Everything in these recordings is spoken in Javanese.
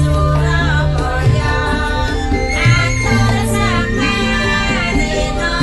Surabaya, atur sampai dino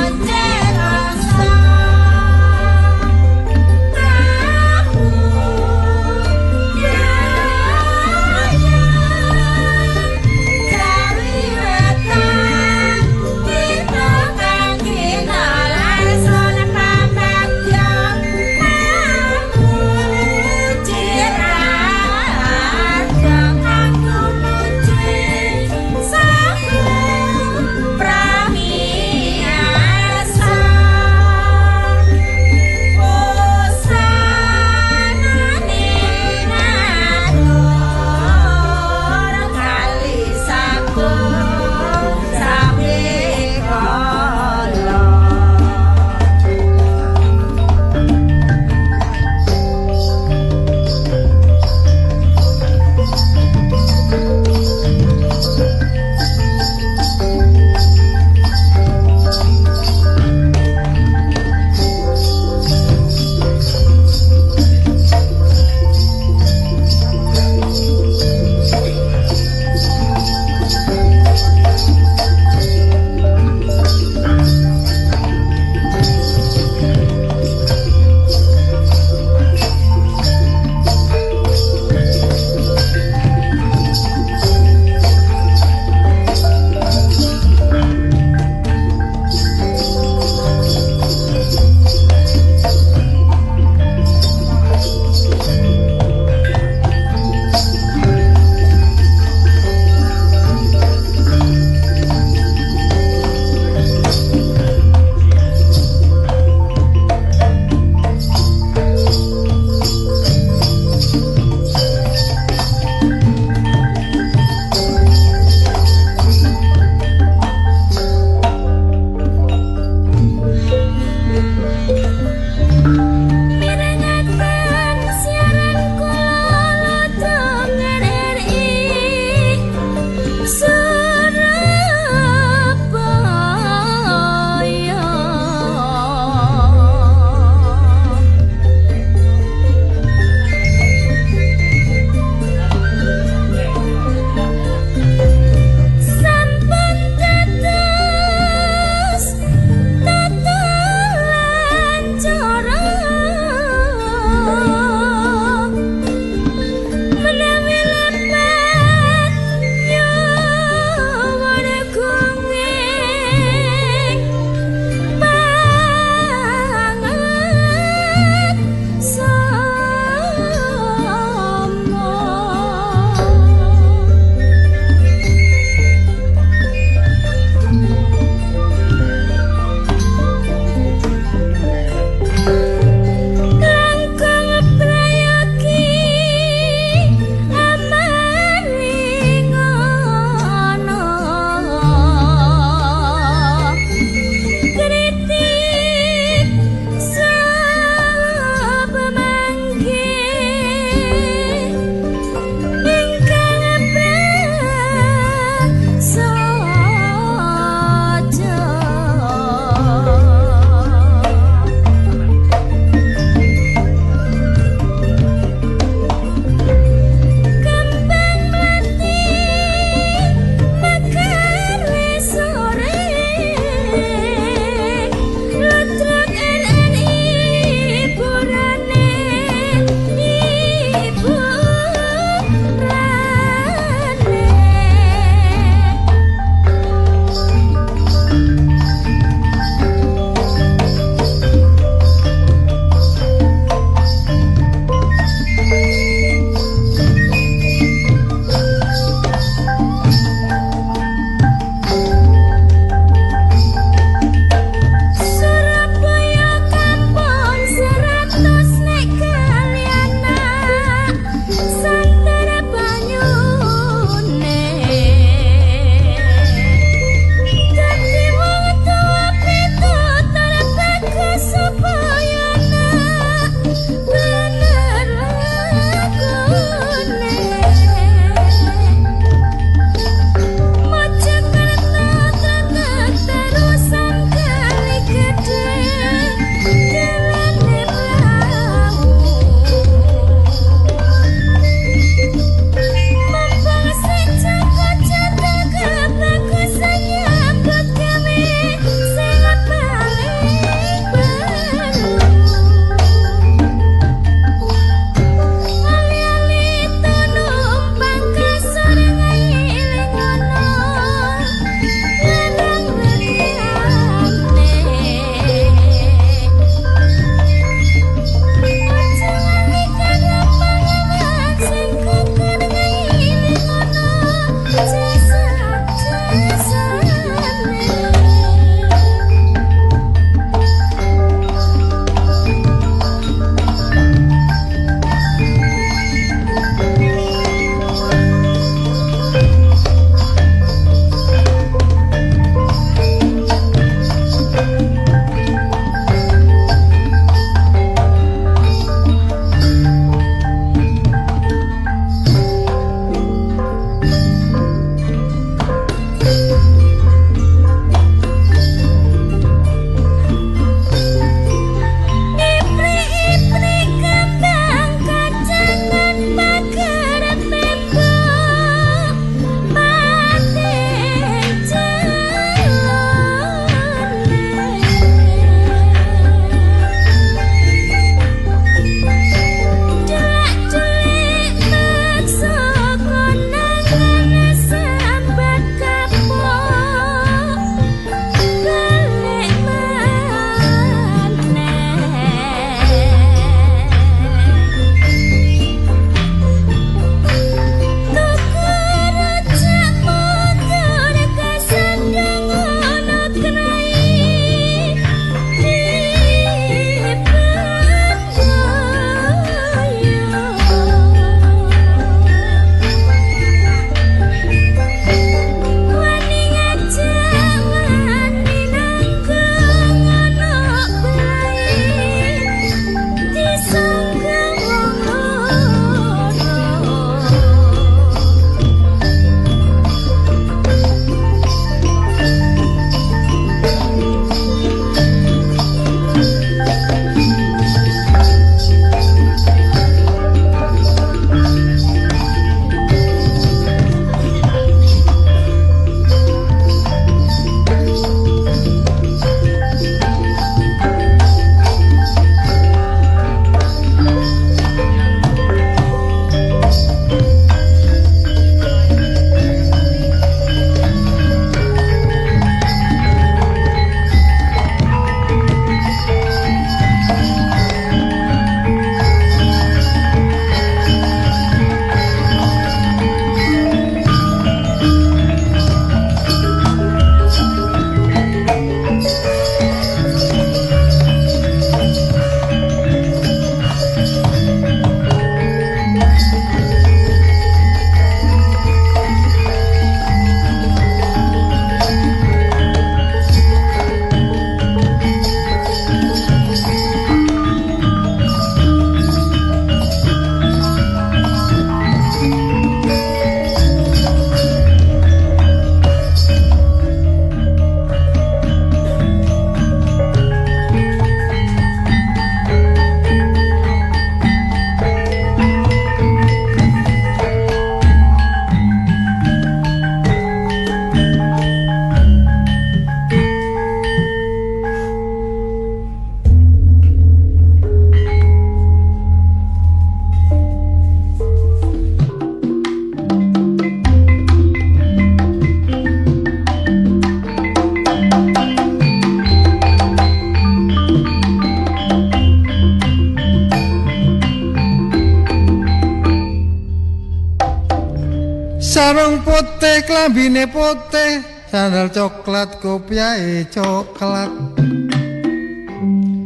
putih klambine putih sandal coklat kopiahe coklat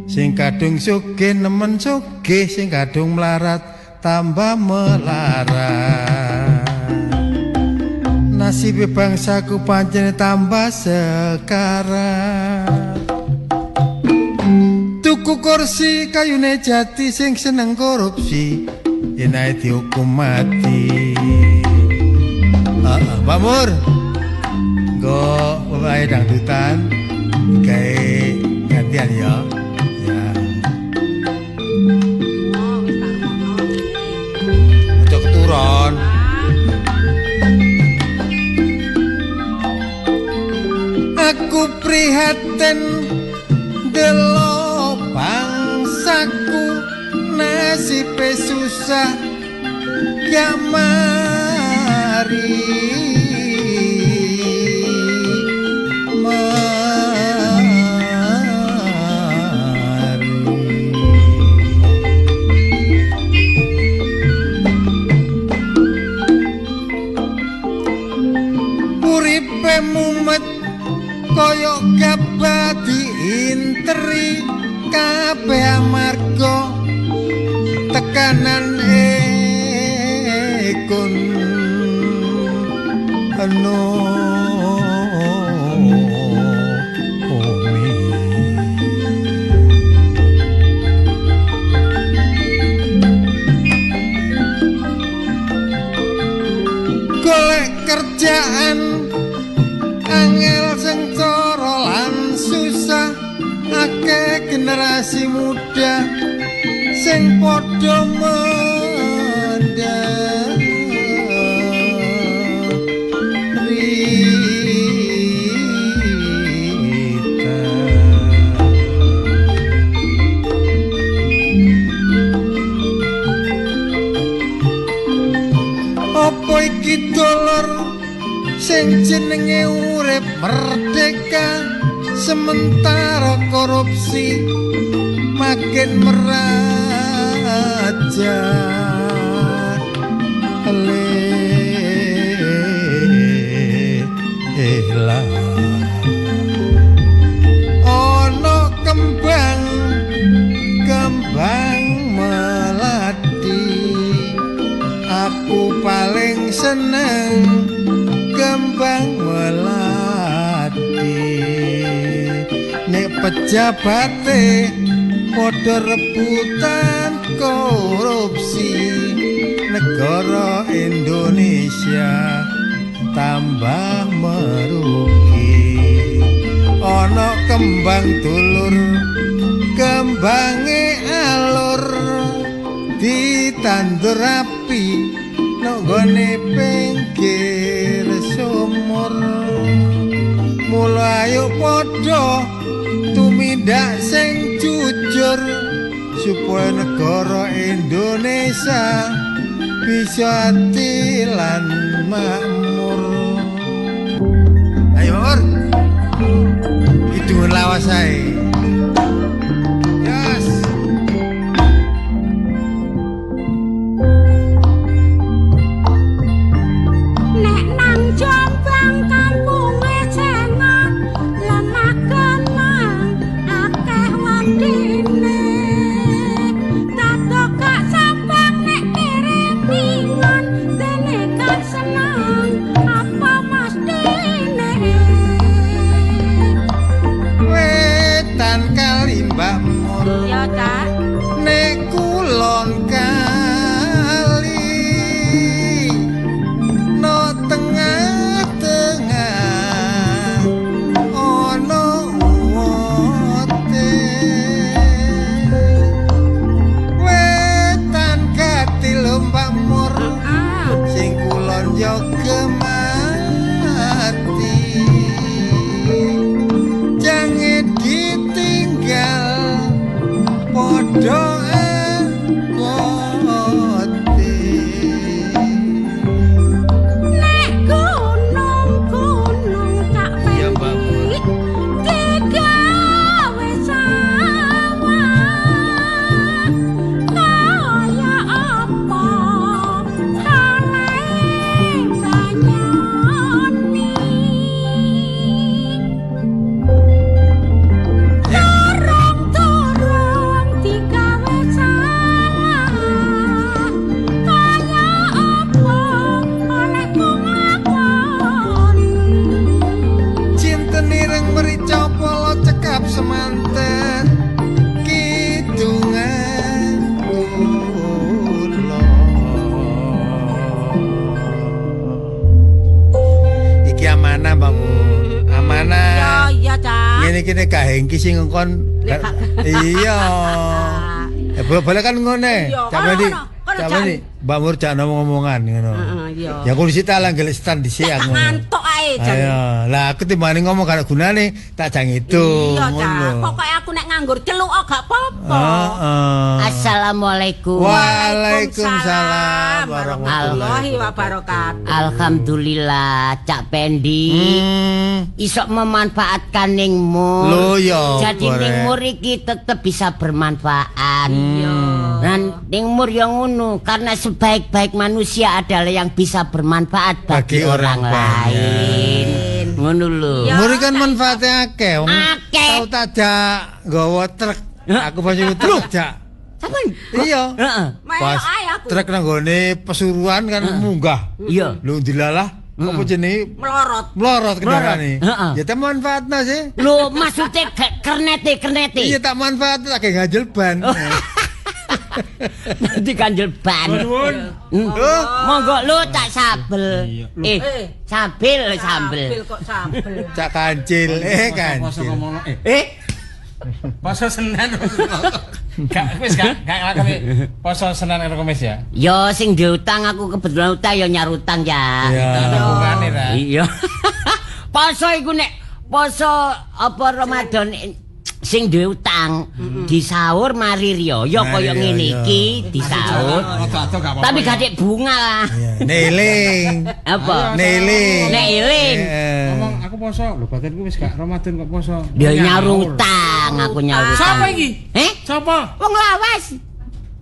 sing kadung sugih nemen sugih sing kadung melarat tambah melarat nasib bangsaku pancen tambah sekarat tuku kursi kayune jati sing seneng korupsi enae dihukum mati. Pak Mur nggo wae dangdutan gawe gantian ya. Ya. Ojo keturun. Aku prihatin delok bangsaku nasibe susah ya mari uripe mumet koyok gabah diinteri kabeh amarga tekanan ekon golek kerjaan angel sing cara lan susah akeh generasi muda sing padha apa iki dolor sing jenenge urip merdeka sementara korupsi makin meraja lah ono kembang melati aku paling seneng kembang melati nek pejabate padha rebutan korupsi negara Indonesia tambah merugi ana kembang dulur kembange alur ditandur rapi nang gone pinggir sumur mulai ayo padha tumindak sing jujur supaya negara Indonesia bisa tilan makmur. Ayo Mur, hidungan lawas ae. Yes. Nek nang Jombang kampunge Cena lemah kenang akeh wadine tato gak sabar nek kirimingan dene gak senang apa mestine Wetan kali Mbak Mur ya Cak nek kulon kali no tengah-tengah ono wote wetan katil Mbak Mur sing kulon yo gemati jangan ditinggal podo nek gunung-gunung tak Iya, Mbak Mur. digawe sawah kaya apa kaleng banyak kene gak hengki sing ngkon. Iya. Boleh kan ngene. Sampe Mbak Mur jangan ngomong-ngomongan ngono. Iya. Ya kudu sita lah gelek stand dhisik aku. Ngantuk ae jan. Ayo, lah aku timbane ngomong karo gunane tak jang itu. Iya, Cak. Pokoke aku nek nganggur celuk gak apa-apa. Assalamualaikum. Waalaikumsalam warahmatullahi wabarakatuh. Alhamdulillah Cak Pendi isok memanfaatkan ning mur. Lho ya. Jadi ning mur iki tetep bisa bermanfaat. Iya. Dan ning mur yang ngono karena sebaik-baik manusia adalah yang bisa bermanfaat bagi orang lain. Ngono lho. Muri kan manfaatnya akeh. Akeh. Tau tajak nggawa truk. Aku banyu truk jak. Sampeyan? Iya. Heeh. Pas truk nang gone pesuruan kan munggah. Iya. Lho dilalah apa jenenge Melorot kendaraane. Heeh. Ya tak manfaatna sih. Lho maksudnya kernete. Iya tak manfaat tak kayak ganjel ban. Nanti kanjel ban. Monggo lu tak sabel. Sambil. Sambil kok sambil. Cak kancil, kancil. Poso Senin. Gak nglakoni poso Senin karo Kamis ya. Yo sing diutang aku kebetulan utang yo nyarutang ya. Hubungane ra. Iya. Poso iku nek poso apa Ramadan sing duwe utang disaur mari riyo ya kaya ngene iki disaur. Tapi gak dek bunga lah. Neling. Apa? Neling. Nek eling. Ngomong aku poso, lho batinku wis gak Ramadan kok poso. Dia nyarutang, aku nyarutang. Sapa iki? Sapa? Wong lawas.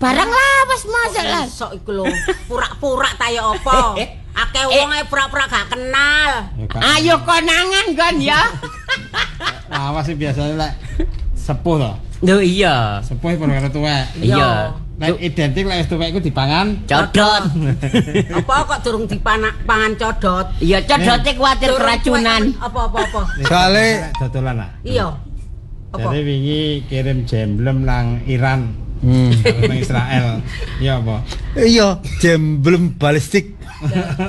Barang lawas masalah. Sok iku lho, pura-pura ta ya apa? Akeh wong ae pura-pura gak kenal. Ayo konangan kon ya. Lawas sih biasane lek sepuh to. Lho iya. Sepuh padha karo tuwek. Iya. Lek identik lek tuwek iku dipangan Codot. Apa kok durung dipangan codot? Iya codote kuwatir keracunan. Apa. Soale dodolan lah. Iya. Apa? Jadi wingi kirim jemblem nang Iran. Nang Israel. Iya apa? iya, jemblem balistik.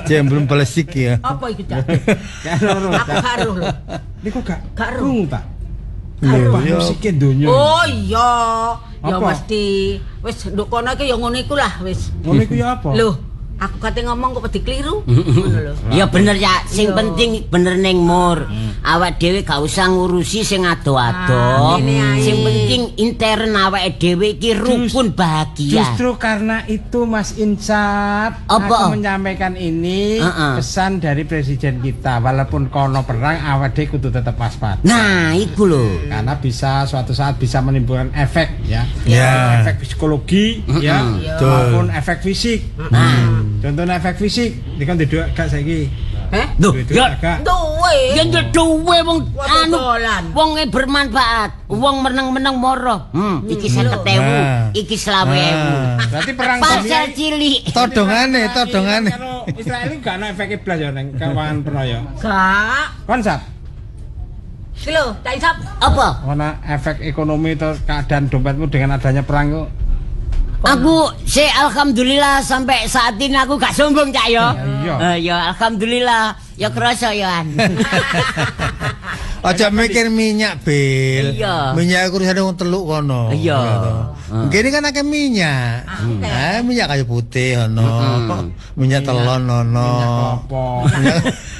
Jemblem balistik ya. Apa iku, Cak? Karo Aku karo lho. niku gak Gak krungu ta? Iya, Apa iya. musike donya? Oh iya. Ya Apa? mesti wis nduk kono iki ya ngono iku lah wis. Ngono iku ya apa? Lho, aku kate ngomong kok dikeliru. Ngono lho. Ya bener ya, sing penting bener ning mur. Awak dhewe gak usah ngurusi sing ado-ado. Ngene ae. Sing penting intern awake dhewe iki rukun bahagia. Justru karena itu Mas Insap, Apa? aku menyampaikan ini pesan dari presiden kita. Walaupun kono perang, awak dhewe kudu tetap waspada. Nah, iku lho. Karena bisa suatu saat bisa menimbulkan efek ya. Ya. Efek psikologi ya, maupun efek fisik. Contohnya efek fisik, dikon duit gak saiki. Duh, Duit ya gak. Duwe. ya duwe wong anu dolan. wong bermanfaat. Wong meneng-meneng moro. Iki 50.000, iki 20.000. Berarti perang Parcel cilik. Todongane. Kalau Israel ini gak ada efeknya blas ya neng kawangan pernah ya. Gak. Konsep. Iki lho, Cak Isap. Apa? Karena efek ekonomi atau keadaan dompetmu dengan adanya perang itu. Aku alhamdulillah sampai saat ini aku gak sombong Cak yo. Iya. Ya alhamdulillah ya kerasa ya. Aja mikir minyak, Bil. Iya. Minyak urusan wong teluk kono. Iya. Kene kan akeh minyak. Minyak kayu putih ono. Minyak telon ono. Apa?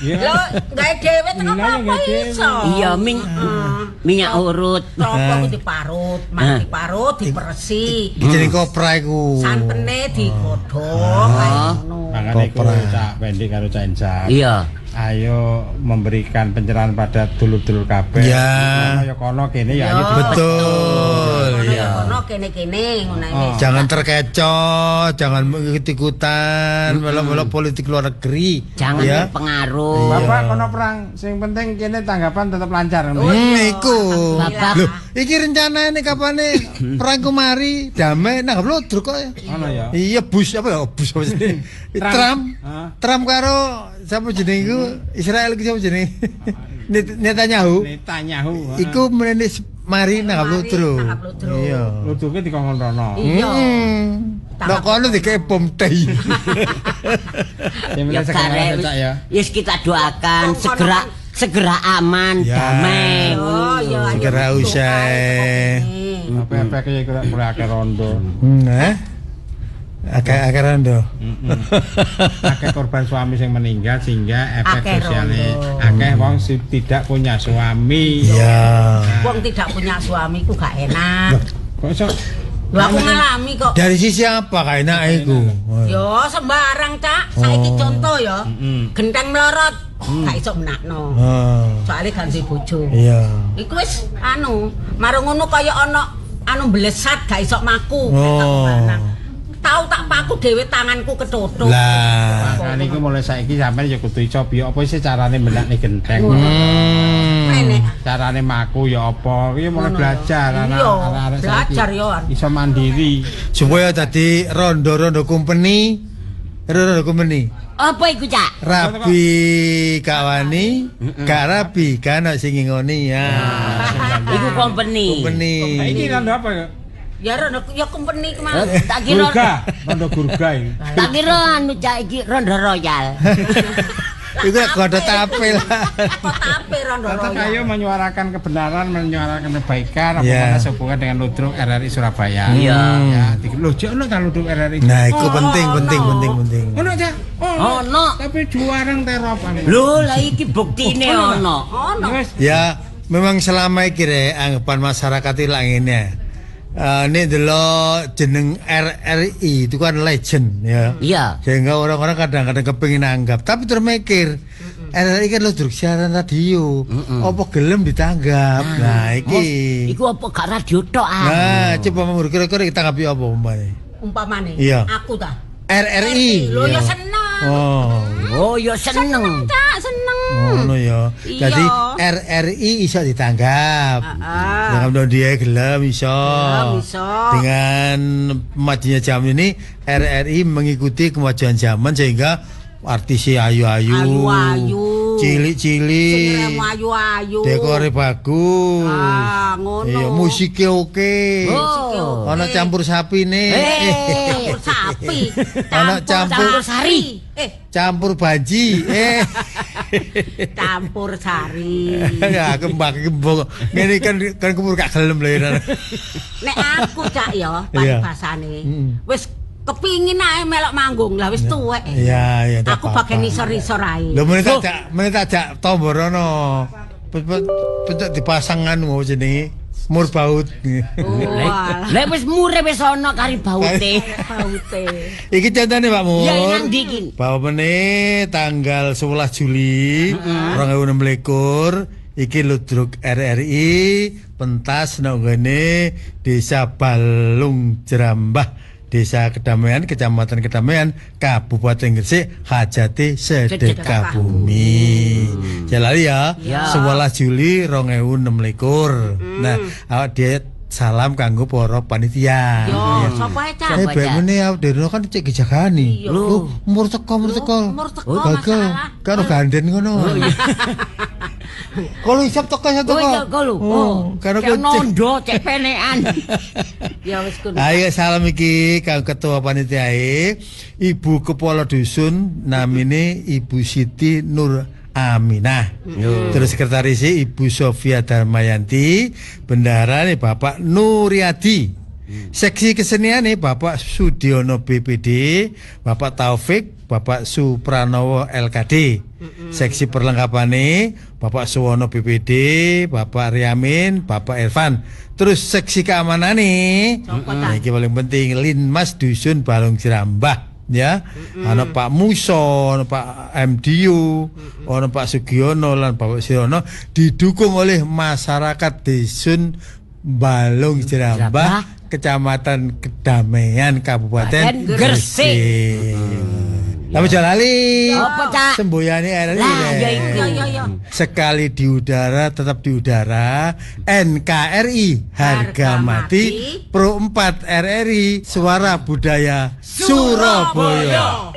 Lho, gawe dhewe teko apa iso? Iya minyak urut. Klopo diparut, mati diparut, diperesi. Jadi kopra iku. Santene digodhong kayak ngono. Makanya iku Cak Pendi karo Cak Insap. Iya. Ayo memberikan pencerahan pada dulur-dulur kabeh. Ya. Kono ya kono kene ya ayo Betul. Iya. Kono kene-kene ngono wis. Jangan terkecoh, jangan ikut-ikutan melo-melo politik luar negeri. Jangan ya. berpengaruh. Bapak kono perang, sing penting kene tanggapan tetap lancar. Iku. Bapak. Loh, iki rencanane kapane perang kemari damai nang Blodruk kok ya. Ono ya. Iya bus apa sih? Trump. Trump karo siapa jenenge iku Israel iki siapa jenenge? Netanyahu. Netanyahu. Iku menene mari nang Blodruk. Iya. Luduke dikongkon rono. Iya. Nek kono dikek bom teh. Yang Ya penting sekarang karek Cak ya. wis kita doakan segera segera aman, Ya. damai. Oh, ya. Segera usai. Apa efeknya iku mulai akeh rondo. Akeh rondo. Akeh korban suami yang meninggal sehingga efek Akeh sosialnya rondo. akeh wong sing tidak punya suami. Ya. Wong tidak punya suami ku gak enak. Kok iso Lho aku ngalami kok. Dari sisi apa kae enak iku? Yo sembarang, Cak. Saiki contoh ya. Genteng melorot, gak iso menakno. Soale ganti bojo. Iya. Iku wis marung ngono kaya ana blesat gak iso maku. Oh. Tahu tak paku dhewe tanganku ketutup. Lah. Nah niku mulai saiki sampean ya kudu iso piye apa sih carane menakne genteng. Menek. Carane maku ya apa? Iki mulai belajar Iya, anak-anak saiki. belajar ya. Iso mandiri. Supaya tadi rondo-rondo company. Rondo company. Apa iku, Cak? Rabi kawani, gak rabi kan sing ngoni ya. Iku company. Company. Iki rondo apa ya? Ya rono ya company ku mau. Tak kira Rondo gurga iki. tak kira anu Cak iki Rondo Royal. Iku kode tapel. Kok tape rondo Tetap royal. ayo menyuarakan kebenaran, menyuarakan kebaikan apa Ya. mana sehubungan dengan Ludruk RRI Surabaya. Iya. Ya, lho jek ono ta Ludruk RRI. Nah, itu penting. Ono aja. Ono. Tapi juareng teropan. Lho, lah iki buktine ono. Ono. Wis. Ya, memang selama iki re anggapan masyarakat iki lak ngene. Ini delok jeneng RRI itu kan legend ya. Iya. Sehingga orang-orang kadang-kadang kepengin anggap, tapi terus mikir RRI kan lo siaran radio. Apa gelem ditanggap? Nah, iki. Iku apa gak radio tok ah. Nah, coba Mamur kira-kira ditanggapi apa umpamane? Umpamane Iya. aku ta. RRI. Lho ya Iya. seneng. Oh. Oh, ya seneng. Cak seneng. Ngono ya. Iya. Jadi RRI iso ditanggap. Heeh. Dengan dia gelem iso. Iso. Dengan majunya zaman ini RRI mengikuti kemajuan zaman sehingga artisnya ayu-ayu. Ayu-ayu. Cilik-cilik. Sing ayu-ayu. Dekornya bagus. Ah, ngono. Iya, musiknya oke. Oh. Ana campur sapi nih. Campur sapi. Ana campur sari. campur baji. Campur sari. Ya kembang. Ngene kan kepur gak gelem lho ya. Nek aku Cak ya, Iya. bahasane. Wis kepingin ae melok manggung lah wis tuwek. Iya, tak Aku apa-apa. bagian isor-isor ae. Lho menit ajak tombol rono. Pencet dipasangan mau jenenge mur baut. Wah, Lah wis mure wis ono kari baute. baute. Iki contone Pak Mur. Ya nang ndi iki? Bahwa meneh tanggal 11 Juli 2026 iki Ludruk RRI pentas nang ngene Desa Balung Jerambah, Desa Kedamaian, Kecamatan Kedamaian, Kabupaten Gresik, hajate sedekah bumi. Jalali ya, Ya. 11 Juli 2026. Nah, awak dia salam kanggo para panitia. Yo, sapa ae Cak? Sapa, Cak? Bebene awak dhewe kan cek dijagani. Iya. Lho, umur teko. Umur teko Gagal. masalah. Kan ganden ngono. Kalau isap teko ya teko. Oh iya kolu. Oh, karena cek kucing. nondo cek penekan. Ya wis kudu. Ayo salam iki kang ketua panitia Ibu Kepala Dusun namine Ibu Siti Nur Aminah. Terus sekretaris Ibu Sofia Darmayanti, bendahara Bapak Nuryadi. Seksi kesenian Bapak Sudiono BPD, Bapak Taufik, Bapak Supranowo LKD. Seksi perlengkapane Bapak Suwono BPD, Bapak Riamin, Bapak Irfan. Terus seksi keamanan nah, ini paling penting Linmas Dusun Balung Jerambah. Ya, ana Pak Muso, ana Pak MDU, ana Pak Sugiono lan Bapak Sirono didukung oleh masyarakat Dusun Balung Jerambah, Kecamatan Kedamaian, Kabupaten Gresik. Tapi Jalali, Apa, Cak? semboyane RRI. Lah, ya iku. Ya. Sekali di udara tetap di udara. NKRI harga mati. Pro 4 RRI suara budaya Surabaya.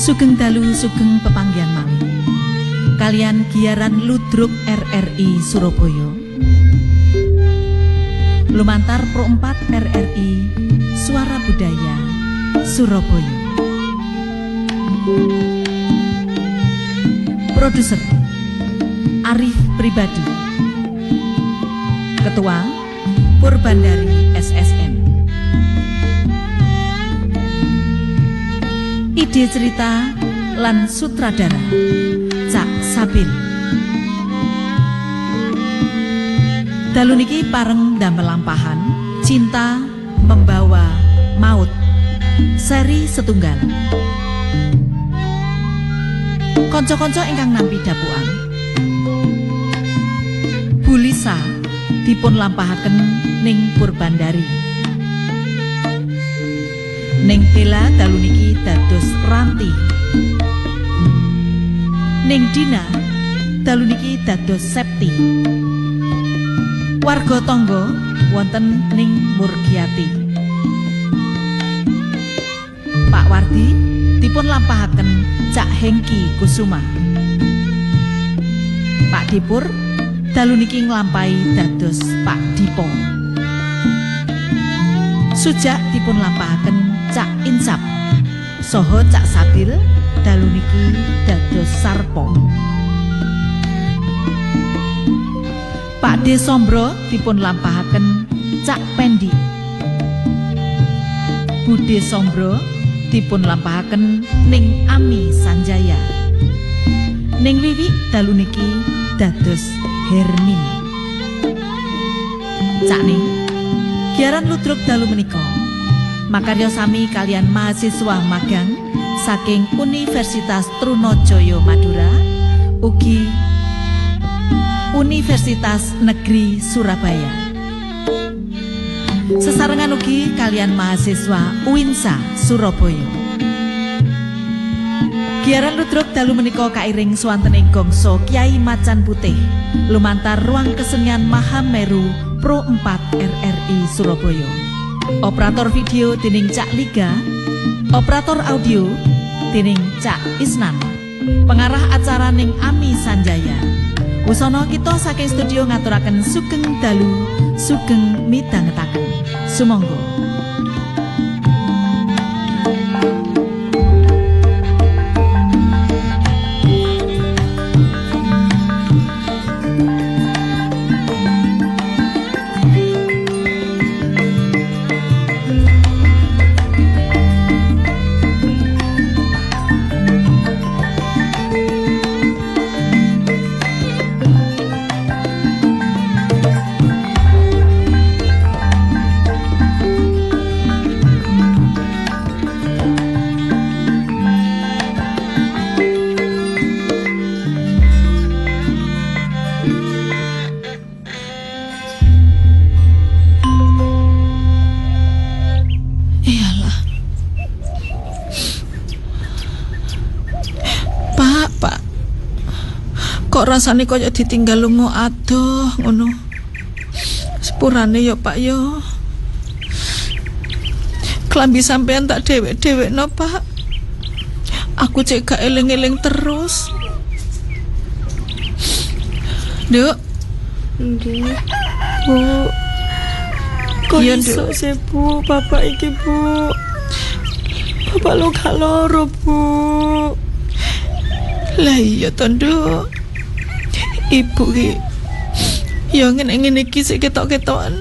Sugeng dalu sugeng pepanggihan malih. Kalian giaran Ludruk RRI Surabaya. Lumantar Pro 4 RRI Suara Budaya Surabaya. Produser Arif Pribadi. Ketua Purbandari SSN. Ide cerita lan sutradara Cak Sabil. Dalu niki pareng damel lampahan Cinta Membawa Maut seri setunggal. Konco-konco ingkang nampi dapuan, Bu Lisa dipun lampahaken ning Purbandari. Ning Bella dalu niki dados Ranti. Ning Dina dalu niki dados Septi. Warga tangga wonten ning Murgiati. Pak Wardi dipun lampahaken Cak Hengki Kusuma. Pak Dipur dalu niki nglampahi dados Pak Dipo. Sujak dipun lampahaken Cak Insap. Soho Cak Sabil dalu niki dados Sarpo. Pak De Sombro dipun lampahaken Cak Pendi. Bude Sombro dipun lampahaken ning Ami Sanjaya. Ning Wiwi dalu niki dados Hermin. Cakning giaran Ludruk dalu menika makarya sami kalian mahasiswa magang saking Universitas Trunajaya Madura ugi Universitas Negeri Surabaya. Sesarengan ugi kalian mahasiswa UINSA Surabaya. Giaran Ludruk dalu menika kairing swantening gongso Kyai Macan Putih lumantar ruang kesenian Mahameru Pro 4 RRI Surabaya. Operator video dening Cak Liga, operator audio dening Cak Isnan, pengarah acara ning Ami Sanjaya. Wusono kita saking studio ngaturaken sugeng dalu, sugeng midhangetaken. Sumangga. Kok rasane kaya ditinggal lunga adoh ngono. Sepurane ya Pak ya. Klambi sampean tak dhewek-dhewekno Pak. Aku cek gak eling-eling terus. Duk. Nggih. Bu. Kok iso sih Bu, bapak iki Bu. Bapak lo gak loro Bu. Lah iya to Nduk. Ibu ki ya ngene iki sik ketok-ketokan.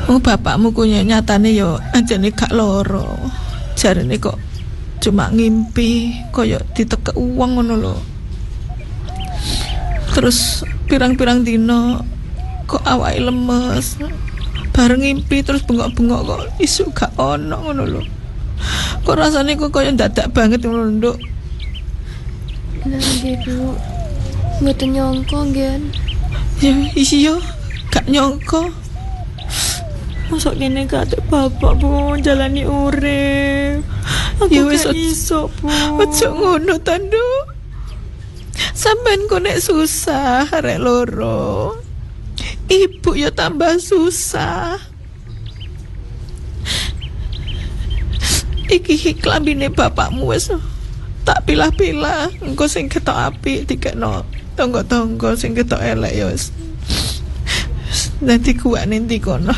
Oh bapakmu kuwi nyatane ya anjene gak loro. Jarene kok cuma ngimpi kaya ditekek uang ngono lho. Terus pirang-pirang dino kok awake lemes. Bareng ngimpi terus bengok-bengok kok isu gak ono ngono lho. Kok rasane kok kaya dadak banget ngono Nduk. Lah nggih Bu. Mboten nyangka nggih. Ya iya, gak nyangka. Mosok kene gak ada bapak Bu jalani urip. Aku ya wis iso Bu. Ojo ngono ta Nduk. Sampeyan kok nek susah arek loro. Ibu ya tambah susah. iki klambine bapakmu wis tak pilah-pilah, engko sing ketok apik dikekno tangga-tangga sing ketok elek ya wis. Nanti kuwane ndi kono.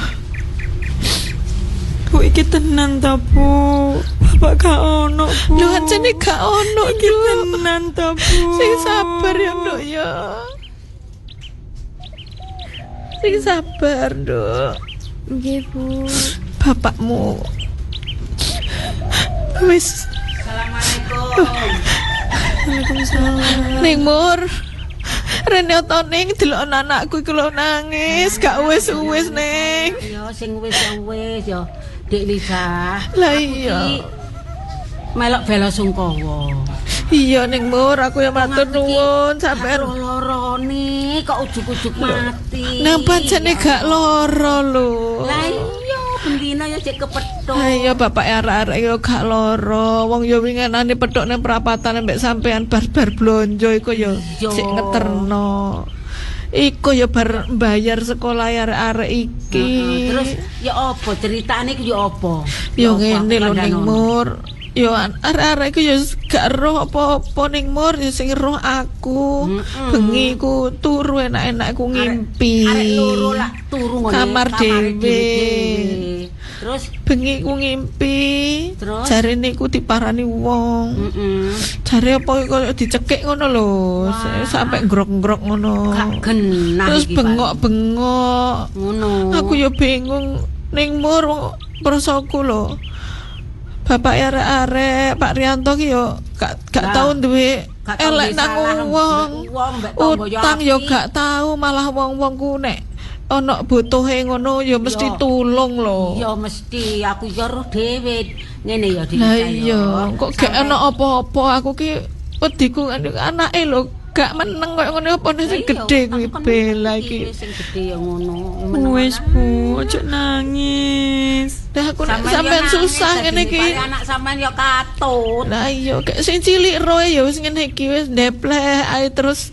Bu iki tenan ta, Bu? Bapak gak ono, Bu. Lho ancene gak ono iki tenan ta, Bu? Sing sabar ya, Nduk ya. Sing sabar, Nduk. Nggih, Bu. Bapakmu wis. Assalamualaikum. Waalaikumsalam. Ning Mur. Rene otone delok anakku iku lho nangis, gak wis-wis ning. Ya sing wis ya Dik Lisa. Lah iya. Melok bela sungkawa. Iya ning Mur, aku ya matur nuwun sampean. Loro-lorone kok ujug-ujug mati. Nang pancene gak lara lho. Lah iya bendina ya cek kepethuk. Ayo bapak arek-arek yo gak lara. Wong yo winginane pethuk nang perapatan mbek sampean bar-bar blonjo iku yo sik ngeterno. Iku yo bar bayar sekolah arek-arek iki. Terus ya apa ceritane iku ya apa? Yo ngene lho ning Mur. Yo arek-arek iku yo gak roh apa-apa ning Mur, yo sing roh aku. Bengi ku turu enak-enak ku ngimpi. Arek loro lah turu ngene kamar dhewe. Terus bengi ku ngimpi. Terus? Jarene ku diparani wong. Jare apa koyo dicekik ngono lho. Sampai grok-grok ngono. Gak genah Terus iki, Pak. bengok-bengok. Ngono. Aku yo bingung ning Mur prasaku lho. Bapak arek-arek Pak Rianto ki yo gak tau duwe gak tau elek duwe nang salah wong. mbek tangga yo Utang yo apik. gak tau, malah wong-wong ku nek ana butuhe ngono yo mesti Yo. tulung lho. Ya mesti aku ya roh dhewe. Ngene ya Dik. Lah iya, kok gak ana apa-apa aku ki wediku anake lho gak meneng koyo ngene apa sing gedhe kuwi bela iki. Sing gedhe ya ngono. Wis, Bu, ojo nangis. Lah aku nek sampean susah ngene iki. Anak sampean ya katut. Lah iya, kayak sing cilik roe ya wis ngene iki wis ndeplek ae terus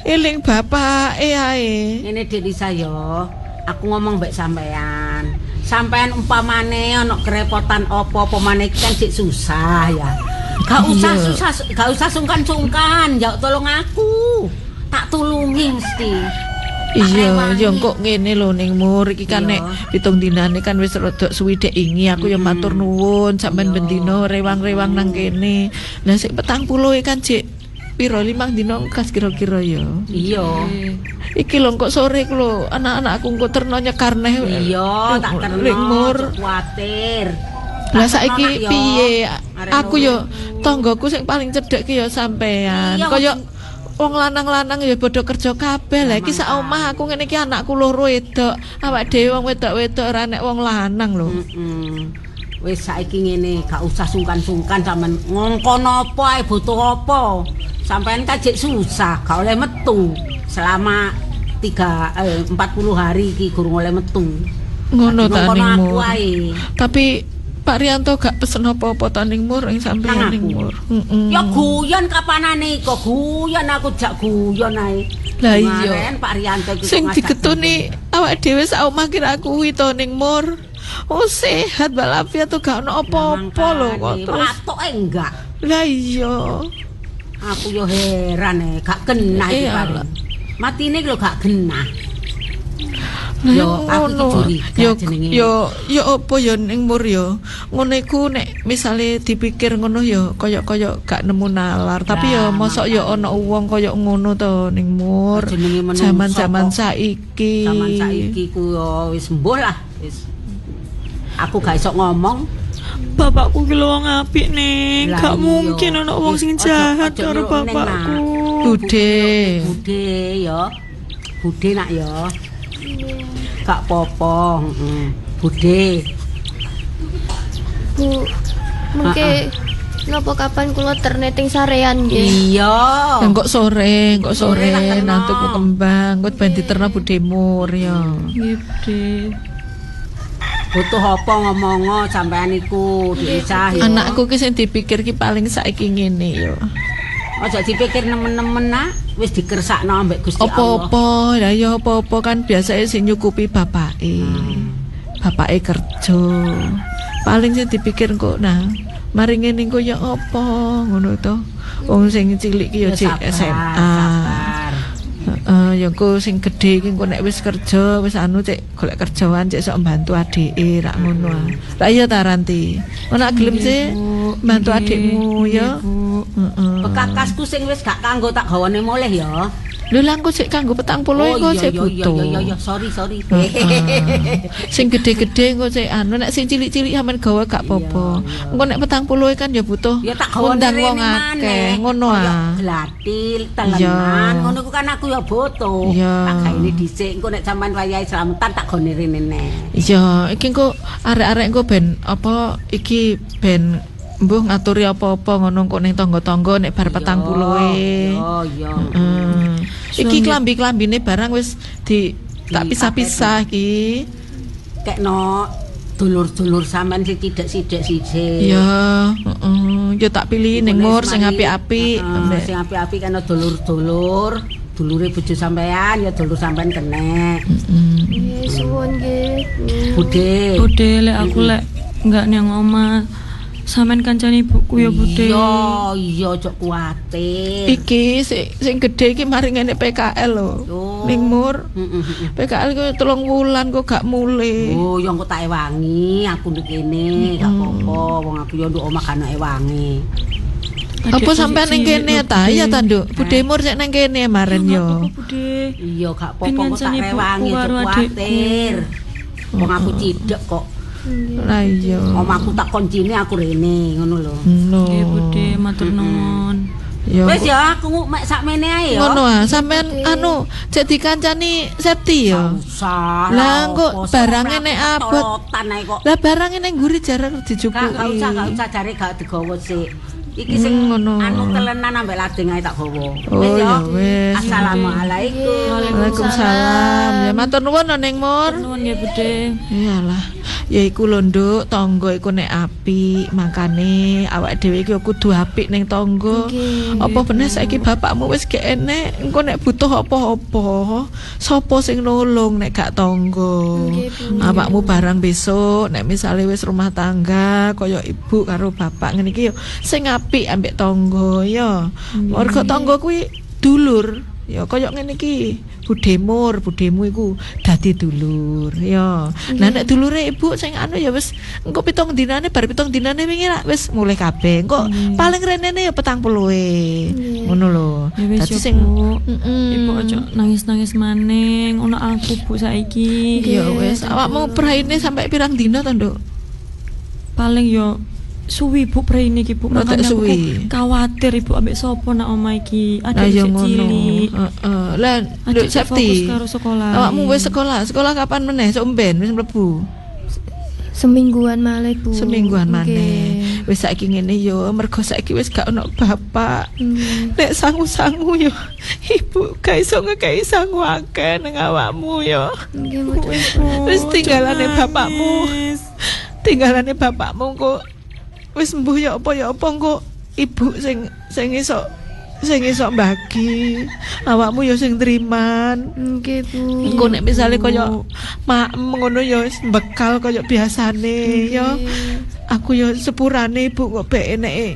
eling bapake ae. Ngene Dik Lisa ya. Aku ngomong mbek sampean. Sampean umpamane ana kerepotan apa-apa maneh kan sik susah ya. Gak usah susah, gak usah sungkan-sungkan, njaluk tolong aku. Tak tulungi mesti. Iya, ya kok ngene lho ning Mur iki kan Iya. nek pitung dinane kan wis rada suwi dek ingi aku ya matur nuwun sampean Iya. bendino rewang-rewang nang kene. Lah sik 40 kan Cik. Piro 5 dino kas kira-kira ya. Iya. Iki lho kok sore ku lho anak-anakku kok terno nyekar neh. Iya, tak terno. Ning Mur. Kuwatir. Lah Tak saiki terno, Nak, piye? Arek Aku loro yo iku. tanggaku sing paling cedhek ki ya sampean. Iya, Kaya wong lanang-lanang ya padha kerja kabeh. Lah iki sak Mantap. omah aku ngene iki anakku loro wedok. Awak dhewe wong wedok-wedok ora nek wong lanang lho. Wis saiki ngene, gak usah sungkan-sungkan sampean ngongkon apa ae butuh apa. Sampean kan jek susah, gak oleh metu selama 40 hari iki gurung oleh metu. Ngono ta Ngongkon ning aku Mur. ae. Tapi Pak Rianto gak pesen apa-apa ta ning Mur ing sampean Nang ning aku? Mur. Heeh. Ya guyon kapanane kok guyon aku jak guyon ae. Lah iya. Kemarin Pak Rianto iku Sing ngajak digetuni awak dhewe sak omah kira kuwi to ning Mur. Oh sehat walafiat tuh gak ono apa-apa lho kok terus. Patoke enggak. Lah iya. Aku yo heran gak genah iki Iya, paling. Matine lho gak genah. Lah Yo, aku iki curiga jenenge. yo apa yo ning Mur yo. Ngono iku nek misale dipikir ngono yo kaya gak nemu nalar, tapi yo Lah, mosok yo ana wong kaya ngono to ning Mur. Jenenge menungso Zaman-zaman kok. saiki. Zaman saiki ku yo wis mbuh lah wis. Aku gak iso ngomong. Bapakku ki lho wong apik ning. Lah Gak iya. mungkin ana wong sing Ojo- jahat ojo karo nyuruh ning, bapakku. Bude. Bude yo. Bude nak yo. Gak popo, Bude. Bu, mungkin napa kapan kula terneting sarean nggih. Iya. Kok sore Sore lah terno. nantuku kembang, kok ben diterna Bude Mur ya. Nggih, Bude. Butuh apa ngomongo sampean iku diisah yo. Anakku ki sing dipikir ki paling saiki ngene yo. Aja dipikir nemen-nemen nak, wis dikersakno ambek Gusti Allah. Apa-apa, lah ya apa-apa kan biasanya sing nyukupi bapake. Bapake kerja. paling sing dipikir kok nah mari ngene engko ya apa ngono to wong sing cilik ki ya cek SMA ya engko sing gedhe iki engko nek wis kerja wis anu cek golek kerjaan cek sok bantu adike rak ngono lah iya ta Ranti ana gelem sih bantu adikmu ya Bekakasku sing wis gak kanggo tak gawane moleh ya. Lho lah engko sik kanggo 40 engko sik butuh. Iya sorry. Sing gede-gede engko sik anu nek sing cilik-cilik sampean gawe gak apa-apa. Engko nek 40 kan ya butuh. Ya tak gawane wong akeh ngono ah. Glatil, telenan, ngono ku kan aku ya butuh. Tak gaene dhisik engko nek sampean wayahe slametan tak gone rene neh. Iya, iki engko arek-arek engko ben apa iki ben mbuh ngaturi apa-apa ngono kok ning tangga-tangga nek bar 40-e. Iya. Iki klambi-klambine barang wis di tak pisah-pisah iki. Kekno dulur-dulur sampean sing tidak sithik. Ya, ya tak pilih ning mur sing apik-apik. Sing apik-apik kan dulur-dulur. Dulure bojo sampean ya dulur sampean kenek. Nggih, suwun nggih. Bude lek aku lek enggak nang omah. Sampeyan kancane ibuku ya Bude. Iya aja kuwatir. Iki sing gedhe iki mari ngene PKL lho. Ning mur. PKL ku 3 wulan kok gak mulih. Oh, ya engko tak ewangi, aku nduk kene, gak apa-apa. Wong aku ya nduk omah kan ewangi. Apa sampean ning kene ta? Iya ta, Nduk. Bude mur sik nang kene maren yo. Iya gak apa-apa kok tak ewangi, aja kuwatir. Wong aku cidek kok. Lah iya. Omahku tak kuncine aku rene, ngono lho. Nggih, Bude, matur nuwun. Wis ya, aku mek sakmene ae ya. Ngono ah, sampean anu cek dikancani Septi ya. Lah kok barange nek abot. Lah barange ning nguri jarang dicukuki. Gak usah jare gak digawa sik. Iki sing anu telenan ambek lading ae tak gawa. Wis ya. Assalamualaikum. Waalaikumsalam. Ya matur nuwun ning Mur. Nuwun nggih, Bude. Iyalah. Ya iku lho Nduk, tangga iku nek apik, makane awake dhewe iki kudu apik ning tangga. Apa bener saiki bapakmu wis gak enek, engko nek butuh apa-apa, sapa sing nolong nek gak tangga? Awakmu barang besok nek misale wis rumah tangga kaya ibu karo bapak ngene iki yo sing apik ambek tangga ya. Mergo tangga kuwi dulur. Ya kaya ngene iki, budemu iku dadi dulur ya. Lah nek dulure ibu sing anu ya wis engko 7 dinane bar 7 dinane wingi wis mulih kabeh. Engko paling renene ya 40-e. Ngono lho. Dadi sing ibu aja nangis-nangis maning, ono aku Bu saiki. Ya wis, awakmu praine sampai pirang dina to, Nduk? Paling yo suwi Bu praine iki Bu, makane aku kuwatir ibu ambek sapa nak omah iki. Ada sing cilik. Heeh. Lah Nduk Septi. Awakmu wis sekolah. Sekolah kapan meneh? Sok mben wis mlebu. Semingguan malih Bu. Semingguan maneh. Wis saiki ngene yo, mergo saiki wis gak ono bapak. Nek sangu-sangu yo, ibu gak iso ngekeki sangu akeh nang awakmu yo. Nggih, Wis tinggalane bapakmu. Tinggalane bapakmu kok wis mbuh ya apa engko ibu sing iso mbagi awakmu ya sing triman. Nggih Bu. Engko nek misale kaya makem ngono ya wis bekal kaya biasane ya. Aku ya sepurane ibu kok bek eneke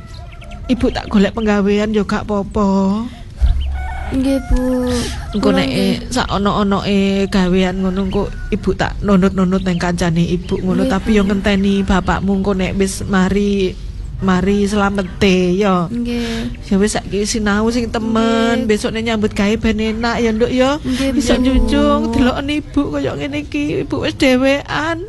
ibu tak golek penggawean ya gak apa-apa. Nggih Bu. Engko nek sak ono-onoke gawean ngono engko ibu tak nunut-nunut nang kancane ibu ngono tapi yo ngenteni bapakmu engko nek wis mari slamete ya. Nggih. Ya wis saiki sinau sing temen, besok nek nyambut gawe ben enak ya Nduk ya. Bisa njunjung deloken ibu kaya ngene iki, ibu wis dhewean.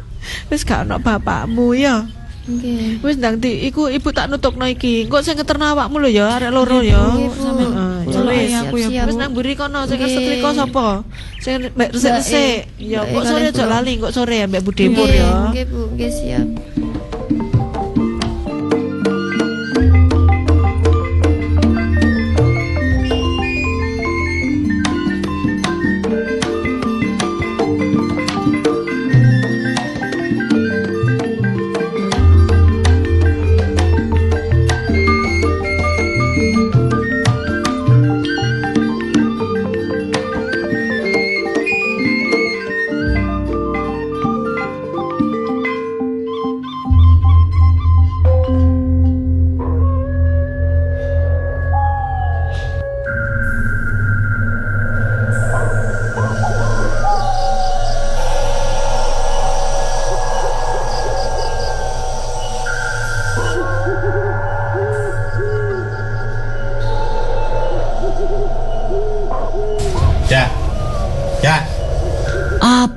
Wis gak ono bapakmu ya. Nggih. Wis ndang iku ibu tak nutupno iki. Engko sing ngeterno awakmu lho ya, arek loro ya. Wis aku ya wis nang mburi kono sing setrika sapa? Sing mbek resik-resik. Ya kok sore aja lali kok sore ambek Bu Demur ya. Nggih Bu, nggih siap.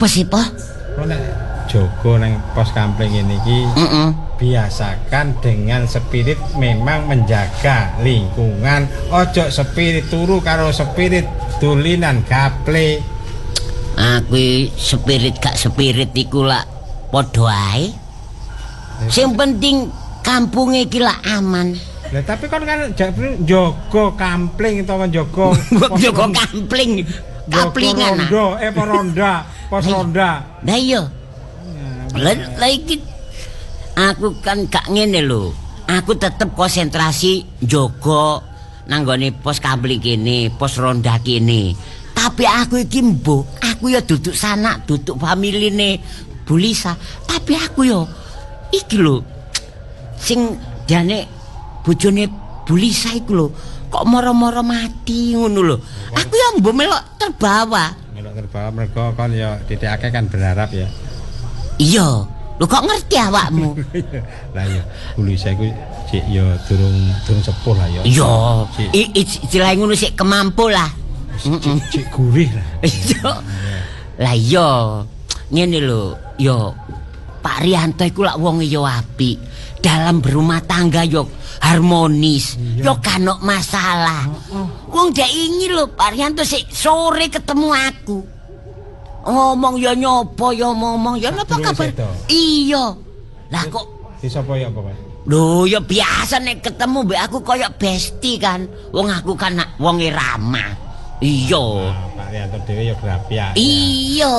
Apa sih, Po? Kok nek jaga nang pos kampling ini iki biasakan dengan spirit memang menjaga lingkungan, ojo spirit turu karo spirit dolinan gaple. Aku spirit gak spirit iku lak padha ae. Sing penting kampung iki lak aman. Lah tapi kan jaga kampling utawa jaga jaga kampling. Kaplingan. Ronda, pos ronda. Lah iya. Lah iki aku kan gak ngene lho. Aku tetep konsentrasi jaga nang gone pos kampling kene, pos ronda kene. Tapi aku iki mbok, aku ya duduk sanak, duduk familine Bulisa. Tapi aku yo iki lho sing jane bojone Bulisa iku lho kok moro-moro mati ngono lho. Aku ya mbok melok terbawa. Melok terbawa mergo kon ya titikake kan berharap ya. Iya, lho kok ngerti awakmu? Lah iya, Bulisa iku sik ya durung sepuh lah ya. Iya, istilah ngono sik kemampu lah. Cik gurih lah. Iya. Lah iya, ngene lho, yo Pak Rianto iku lak wong yo apik. Dalam berumah tangga yo harmonis, yo kanok masalah. Wong dek ingin lho Pak Rianto sik sore ketemu aku. Ngomong yo nyopo yo ngomong yo napa kabar? Iya. Lah kok disapa ya apa? Lho ya biasa nek ketemu mbek aku koyo besti kan. Wong aku kan wonge ramah. Iya. Pak Rianto dhewe ya grapiak. Iya,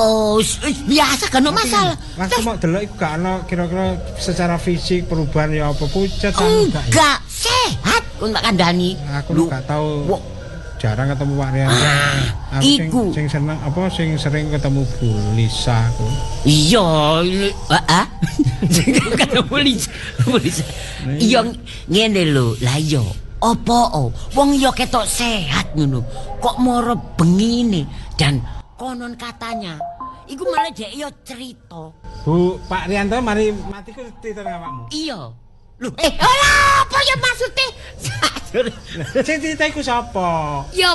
biasa kan masalah. Langsung mau delok iku gak ono kira-kira secara fisik perubahan ya apa pucet enggak sehat kok tak kandhani. Aku gak tahu. Jarang ketemu Pak Rianto. Aku sing seneng apa sing sering ketemu Bulisa aku. Iya, heeh. Sing ketemu Bulisa. Iya ngene lho, lah iya. Apa wong ya ketok sehat ngono. Kok moro bengine dan konon katanya iku malah dhek ya cerita. Bu, Pak Rianto mari mati ku cerita nang awakmu. Iya. Lho, apa ya maksude? Sing cerita iku sapa? Ya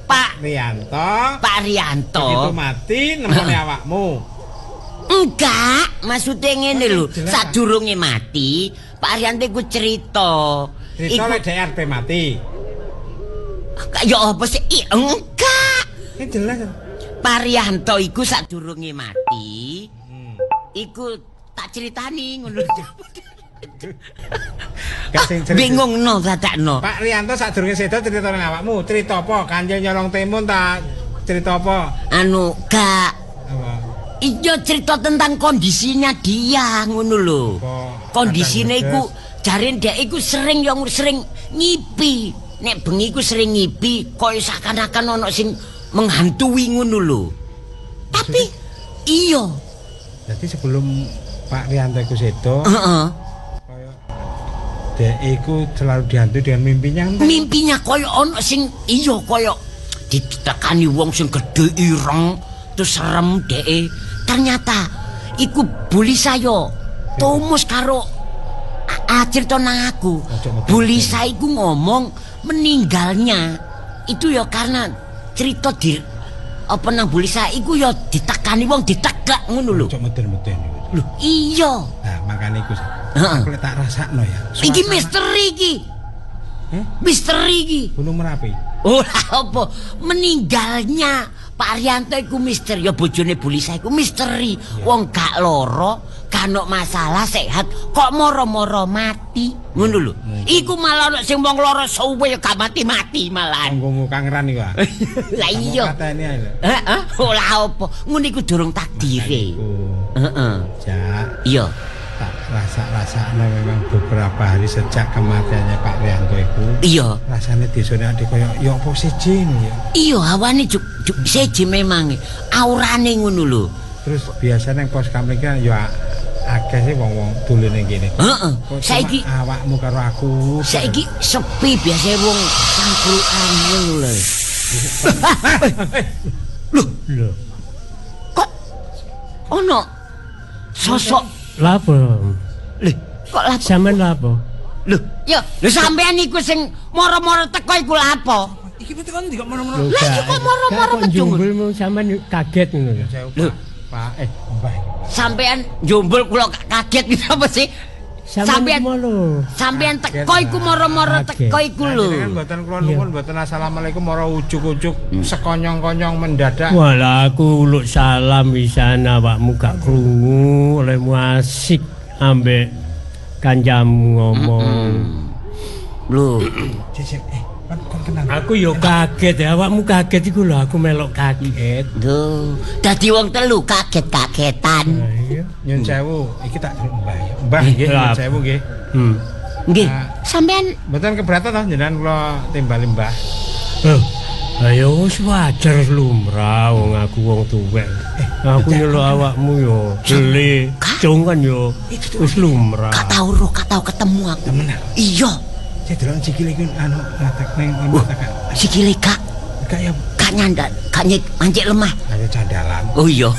Pak Rianto. Pak Rianto. Begitu mati nemoni awakmu. Enggak, maksudnya ngene lho, sadurunge mati, Pak Rianto iku cerita. Cerita lek dhek arep mati. Ya apa sih? Enggak. Ini jelas. Pak Rianto iku sadurunge mati. Iku tak ceritani ngono. Bingung no dadakno. Pak Rianto sadurunge sedo cerita nang awakmu. Cerita apa? Kanjeng nyolong timun ta cerita apa? Anu, gak. Apa? Iya cerita tentang kondisinya dia ngono lho. Kondisine iku jare ndek iku sering ngipi. Nek bengi iku sering ngipi, koyo seakan-akan ana sing menghantui ngono lho. Tapi iya. Jadi sebelum Pak Rianto iku sedo, koyo dek iku selalu dihantui dengan mimpinya. Mimpinya koyo ana sing iya koyo ditekani wong sing gedhe ireng terus serem deke. Ternyata iku Bulisa yo tumus karo cerita nang aku. Bulisa iku ngomong meninggalnya itu ya karena cerita di apa nang Bulisa iku ya ditekani wong ditegak ngono lho. Cok meden-meden. Lho iya. Nah, makane iku aku lek tak rasakno ya. Iki misteri iki. Misteri iki. Gunung Merapi. Oh, apa meninggalnya Pak Rianto iku misteri, ya bojone Bulisa iku misteri. Wong gak loro, gak ono masalah, sehat, kok moro-moro mati. Ngono lho. Iku malah ono sing wong loro suwe gak mati-mati malah. Nggomu kangeran iku. Lah iya. Katene ae lho. Heeh, ora apa. Ngono iku durung takdire. Heeh. Jak. Iya. Tak rasa-rasane memang beberapa hari sejak kematiannya Pak Rianto itu. Iya. Rasane desone ade koyo ya apa siji ngono ya. Iya, hawane juk siji memang. Aurane ngono lho. Terus biasanya pos kampling kan ya akeh sih wong-wong dolen ning kene. Heeh. Saiki awakmu karo aku. Saiki sepi biasa wong sangkruan ngono lho. Lho. Kok ono sosok lapo? Lho, kok lapo? Sampeyan lapo? Lho, ya, lho sampean iku sing moro-moro teko iku lapo? Iki betul kan kok moro-moro. Lah iki kok moro-moro kejunggulmu sampean kaget ngono lho. Lho, Pak, Mbah. Sampean jombol kula kaget gitu apa sih? Sampean teko iku moro-moro teko iku lho. Kan mboten kula nuwun mboten assalamualaikum moro ujuk-ujuk sekonyong-konyong mendadak. Walah aku uluk salam pisan awakmu gak krungu olehmu asik ambek kancamu ngomong. Lho, kon kenal. Aku yo kaget ya, awakmu kaget iku lho aku melok kaget. lho, dadi wong telu kaget-kagetan. Nyun sewu, iki tak Mbah nggih nyun sewu nggih. Nggih, sampean Mboten keberatan toh jenengan kula timbali Mbah. Ayo wis wajar lumrah wong aku wong tuwek. Aku nyeluk awakmu yo jeli, cung kan yo wis lumrah. gak tau ketemu aku. Temenan. Iya, Saya delok sikile iku anu ngatek ning tekan. sikile Kak. Kaya Kak nyandak, Kak anjek lemah. ayo candalan. Oh iya.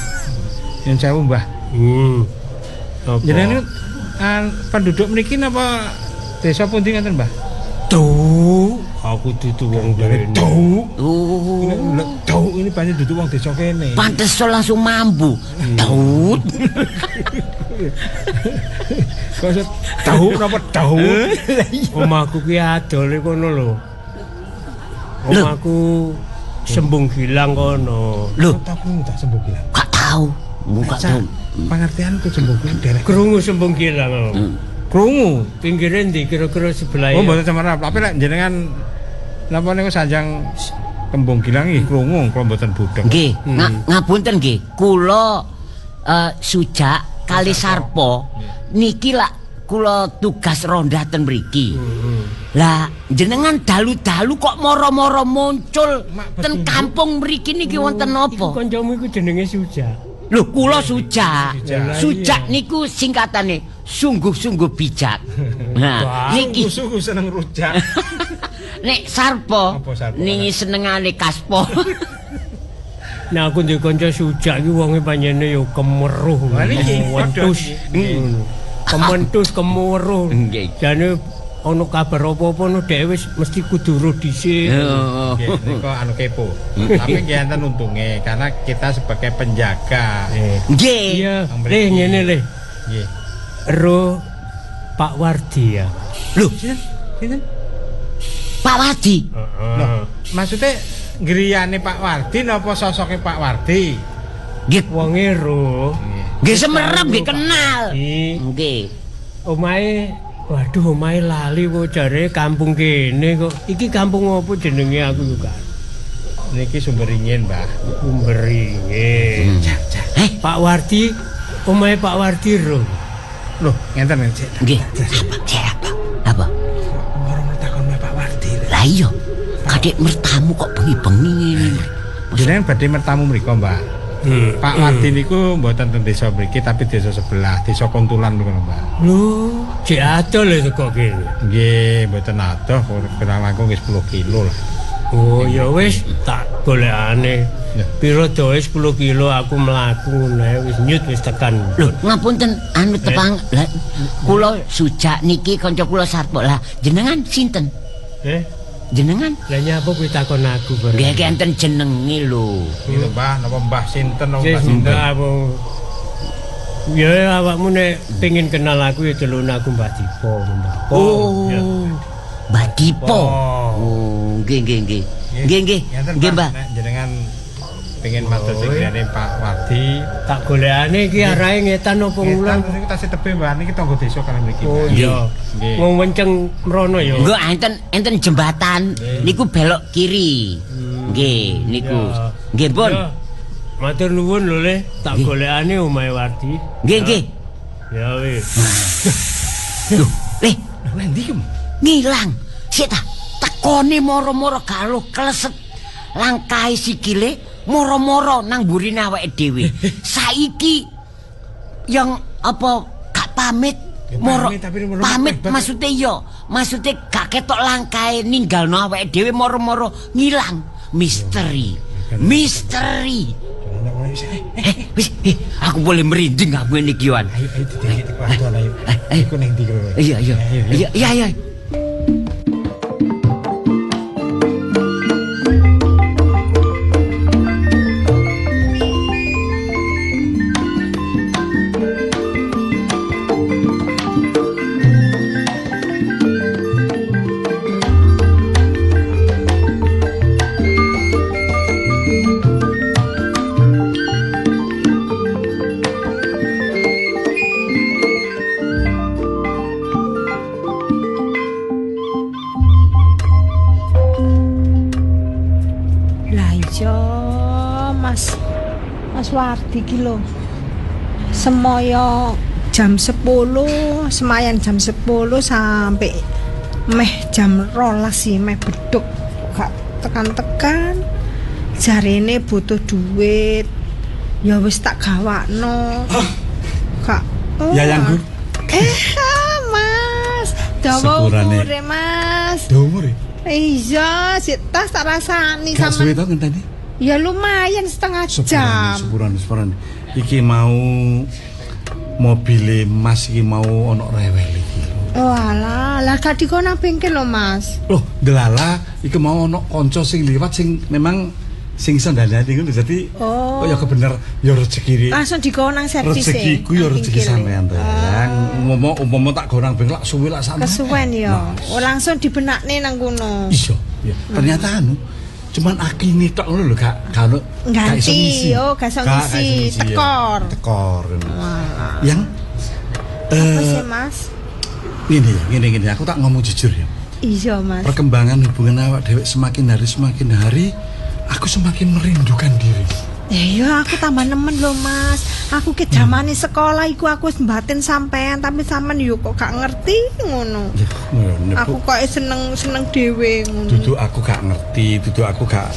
Nyun sewu Mbah. Apa? Jenengan penduduk mriki napa desa pundi ngoten Mbah? Tuh, aku dudu wong kene. Tuh. Oh, Tuh ini banyak duduk wong desa kene. pantes so langsung mambu. Daud. Kok tahu napa tahu? Omahku ki adole kono lho. Omahku sembung gilang kono. Lho, Tahu tak sembuh gilang. gak tahu. Buka tahu. Pengertianku sembuh gilang derek. Krungu sembung gilang. Krungu. Pinggire ndi kira-kira sebelah. Oh, mboten semerap. Tapi lek jenengan napa niku sanjang kembung gilang iki krungu kula mboten budhek. Nggih, ngapunten nggih. Kula Sujak kali Sarpo niki lak kula tugas ronda ten mriki. Lah jenengan dalu-dalu kok moro-moro muncul ten kampung mriki niki wonten napa? Kancamu iku jenenge Sujak. Lho kula Sujak. Sujak niku singkatane sungguh-sungguh bijak. Nah, niki Sungguh seneng rujak. nek Sarpo Apa Sarpo? niki senengane kaspo. Nah aku ndek kanca Sujak iki wonge panjenenge yo kemeruh. Lah niki Kementus. Kementus kemeruh. Nggih. Jane ana kabar apa-apa no dhewe mesti kudu ro dhisik. Nggih, niku anu kepo. Tapi nggih enten untunge karena kita sebagai penjaga. Nggih. Iya, leh ngene leh. Nggih. Ro Pak Wardi ya. Lho, Sinten? Pak Wadi. Loh, maksudnya griyane Pak Wardi napa sosoke Pak Wardi? Nggih, Wonge ro. nggih semerep nggih kenal. Iki Nggih. omahe waduh omahe lali kok jare kampung kene kok. Iki kampung apa jenenge aku yo kan. Niki Sumberingin, Mbah. Sumberingin. Pak Wardi, omahe Pak Wardi ro. Loh, ngenten Cek. Nggih. Apa? Orang takon Pak Wardi. Lah iya. Kadek mertamu kok bengi-bengi ngene. Jenengan badhe mertamu mriku, Mbak. Pak Wardi niku mboten ten desa mriki tapi desa sebelah, desa Kontulan niku, Mbak. Lho, cek adol lho kok kene. Nggih, mboten adoh, kurang langkung 10 kilo lah. Oh ya wis tak golekane. Ya. Piro doe 10 kilo aku mlaku ngono wis nyut wis tekan. Lho, ngapunten anu tepang. Lah kula Sujak niki kanca kula Sarpo. Lah jenengan sinten? Jenengan? Lah nyapa kowe takon aku bareng. Nggih enten jenenge lho. Itu Mbah, napa Mbah sinten napa Wis Mbah sinten? apa. Ya awakmu nek pengin kenal aku ya delon aku Mbah Dipo. Oh. Ya. Mbah Dipo. Oh. Oh, nggih. Nggih, Mbah. Nek jenengan pengen matur sing griyane Pak Wardi, Tak golekane iki arahe ngetan apa ngulang. niku tasih tebe Mbah niki tangga desa kalian mriki. Oh Mbah. iya. Nggih. Wong wenceng mrono ya. Enggak enten jembatan niku belok kiri. Nggih, niku. Ya. Nggih, Pun. Ya. Matur nuwun lho Le, tak golekane omahe Wardi. Nggih. Ya wis. Lho, leh, Lah ndi ki? ngilang. Sik ta, tekone moro-moro galo kleset. Langkahe sikile moro-moro nang burine awake dhewe. Saiki yang apa gak pamit Ya, moro pamit, tapi moro- pamit maksudnya yo maksudnya gak ketok langkahe ninggalno awake dhewe moro-moro ngilang. Misteri. Wis, aku boleh merinding aku ini kiwan. Ayo dikit kuatuan ayo. Iku ning ndi kok? Iya. Wardi ki lho. Semoyo jam 10, semayan jam 10 sampai meh jam 12 sih meh beduk gak tekan-tekan. Jarene butuh duit. Ya wis tak gawakno. Kak. Ya Yanggur. Mas. Dawa umure, Mas. Dawa umure. Iya, sik tas tak rasani sama. Gak suwe to ngenteni? Ya lumayan setengah jam. Sepuran. Iki mau mobil Mas iki mau ono rewel iki. Oh alah, lah gak dikon nang bengkel lho Mas. Loh, delala iki mau ono kanca sing liwat sing memang sing iso ndandani ngono dadi kaya kebener ya rezeki. Langsung dikon nang servis. Rezekiku ya rezeki sampean to. Umpama tak go nang bengkel lak suwe lak sampean. Kesuwen ya. Langsung dibenakne nang kono. Iya, iya. Ternyata cuman akine tok ngono lho gak iso ngisi. Gak iso ngisi, tekor. Yang apa sih Mas? Gini, aku tak ngomong jujur ya. Iya Mas. Perkembangan hubungan awak dewek semakin hari aku semakin merindukan diri. Ya aku tambah nemen lho Mas. Aku ke zamane sekolah iku aku wis mbatin sampean tapi sampean yo kok gak ngerti ngono. Aku kok seneng dhewe ngono. Dudu aku gak ngerti, dudu aku gak